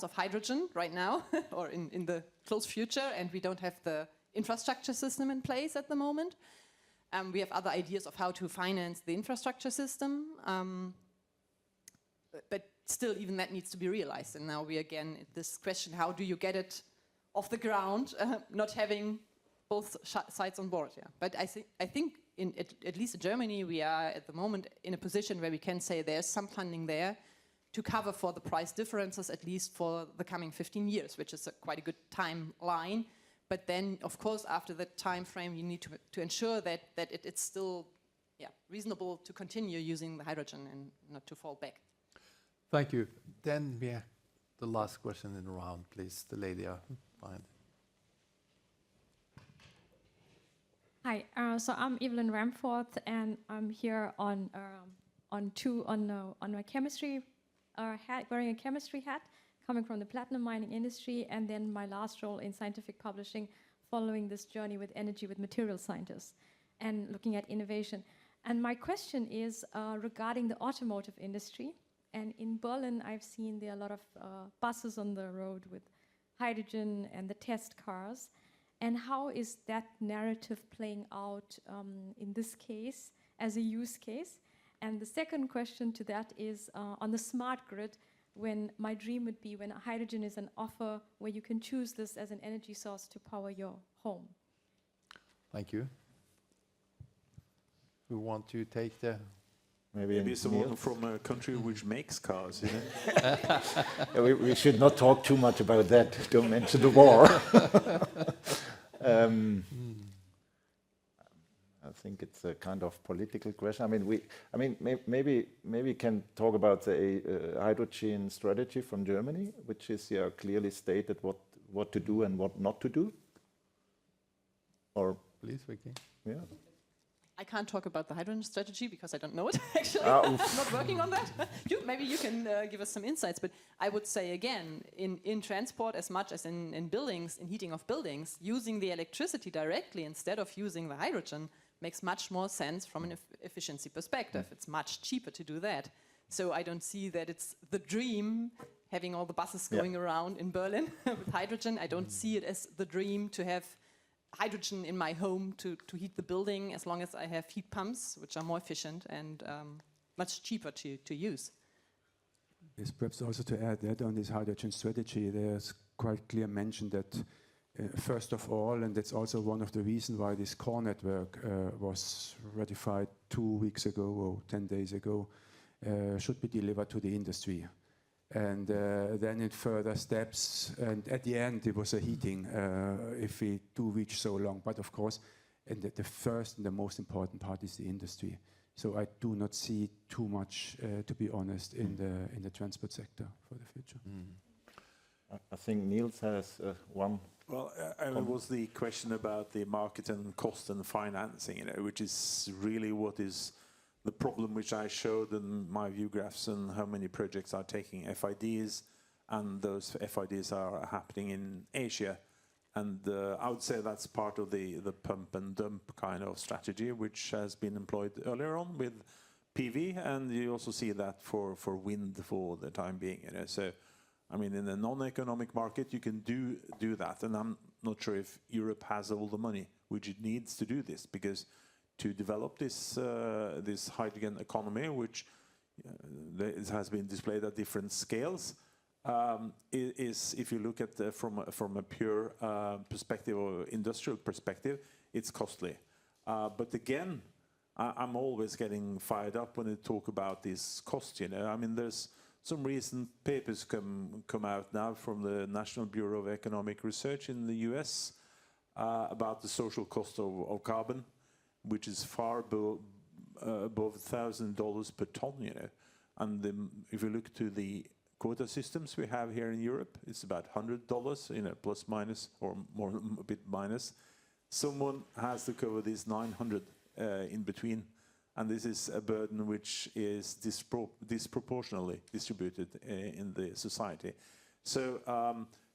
of hydrogen right now or in the close future, and we don't have the infrastructure system in place at the moment. We have other ideas of how to finance the infrastructure system, but still even that needs to be realized. And now we again at this question, how do you get it off the ground, not having both sides on board? Yeah. But I think at least in Germany we are at the moment in a position where we can say there's some funding there to cover for the price differences, at least for the coming 15 years, which is quite a good timeline. But then, of course, after that time frame, you need to ensure that it's still reasonable to continue using the hydrogen and not to fall back. Thank you. Then we have the last question in the round, please. The lady behind. Hi, so I'm Evelyn Ramforth, and I'm here on my chemistry hat, wearing a chemistry hat, coming from the platinum mining industry, and then my last role in scientific publishing, following this journey with energy with material scientists and looking at innovation. And my question is regarding the automotive industry. And in Berlin, I've seen there are a lot of buses on the road with hydrogen and the test cars. And how is that narrative playing out in this case as a use case? And the second question to that is on the smart grid, when my dream would be when hydrogen is an offer where you can choose this as an energy source to power your home. Thank you. Who want to take the... Maybe someone Niels? from a country which makes cars, you know? We should not talk too much about that. Don't mention the war. I think it's a kind of political question. Maybe we can talk about the hydrogen strategy from Germany, which is clearly stated what to do and what not to do. Or Please, Vicky. yeah. I can't talk about the hydrogen strategy because I don't know it, actually. I'm not working on that. Maybe you can give us some insights. But I would say, again, in transport as much as in buildings, in heating of buildings, using the electricity directly instead of using the hydrogen makes much more sense from an efficiency perspective. It's much cheaper to do that. So I don't see that it's the dream, having all the buses going around in Berlin with hydrogen. I don't see it as the dream to have hydrogen in my home to heat the building, as long as I have heat pumps, which are more efficient and much cheaper to use. Yes, perhaps also to add that on this hydrogen strategy, there's quite clear mention that first of all, and that's also one of the reasons why this core network was ratified 2 weeks ago or 10 days ago, should be delivered to the industry. And then in further steps, and at the end it was a heating, if we do reach so long. But of course, and the first and the most important part is the industry. So I do not see too much, to be honest, in the transport sector for the future. I think Niels has one. Well, it was the question about the market and cost and financing, you know, which is really what is the problem which I showed in my view graphs and how many projects are taking FIDs, and those FIDs are happening in Asia. And I would say that's part of the pump and dump kind of strategy, which has been employed earlier on with PV, and you also see that for wind for the time being. You know, so I mean, in a non-economic market, you can do that, and I'm not sure if Europe has all the money which it needs to do this, because to develop this this hydrogen economy, which it has been displayed at different scales, is if you look at from a pure perspective or industrial perspective, it's costly. But again, I'm always getting fired up when they talk about this cost. You know, I mean, there's some recent papers come out now from the National Bureau of Economic Research in the US about the social cost of carbon, which is far above $1,000 per ton, you know. And if you look to the quota systems we have here in Europe, it's about $100, you know, plus minus or more, a bit minus. Someone has to cover these 900 in between, and this is a burden which is disproportionately distributed in the society. So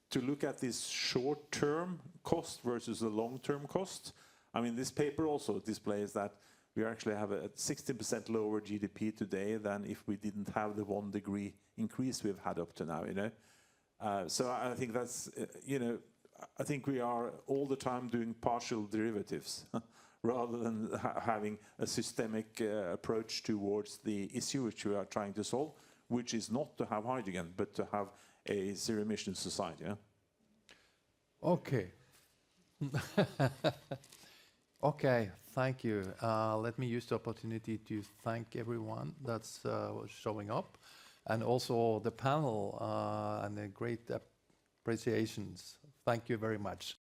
to look at this short-term cost versus the long-term cost, I mean, this paper also displays that we actually have a 60% lower GDP today than if we didn't have the 1 degree increase we've had up to now, you know. So I think that's, you know, I think we are all the time doing partial derivatives rather than having a systemic approach towards the issue which we are trying to solve, which is not to have hydrogen, but to have a zero-emission society. Yeah? Okay. Okay, thank you. Let me use the opportunity to thank everyone that's showing up, and also the panel and the great appreciations. Thank you very much.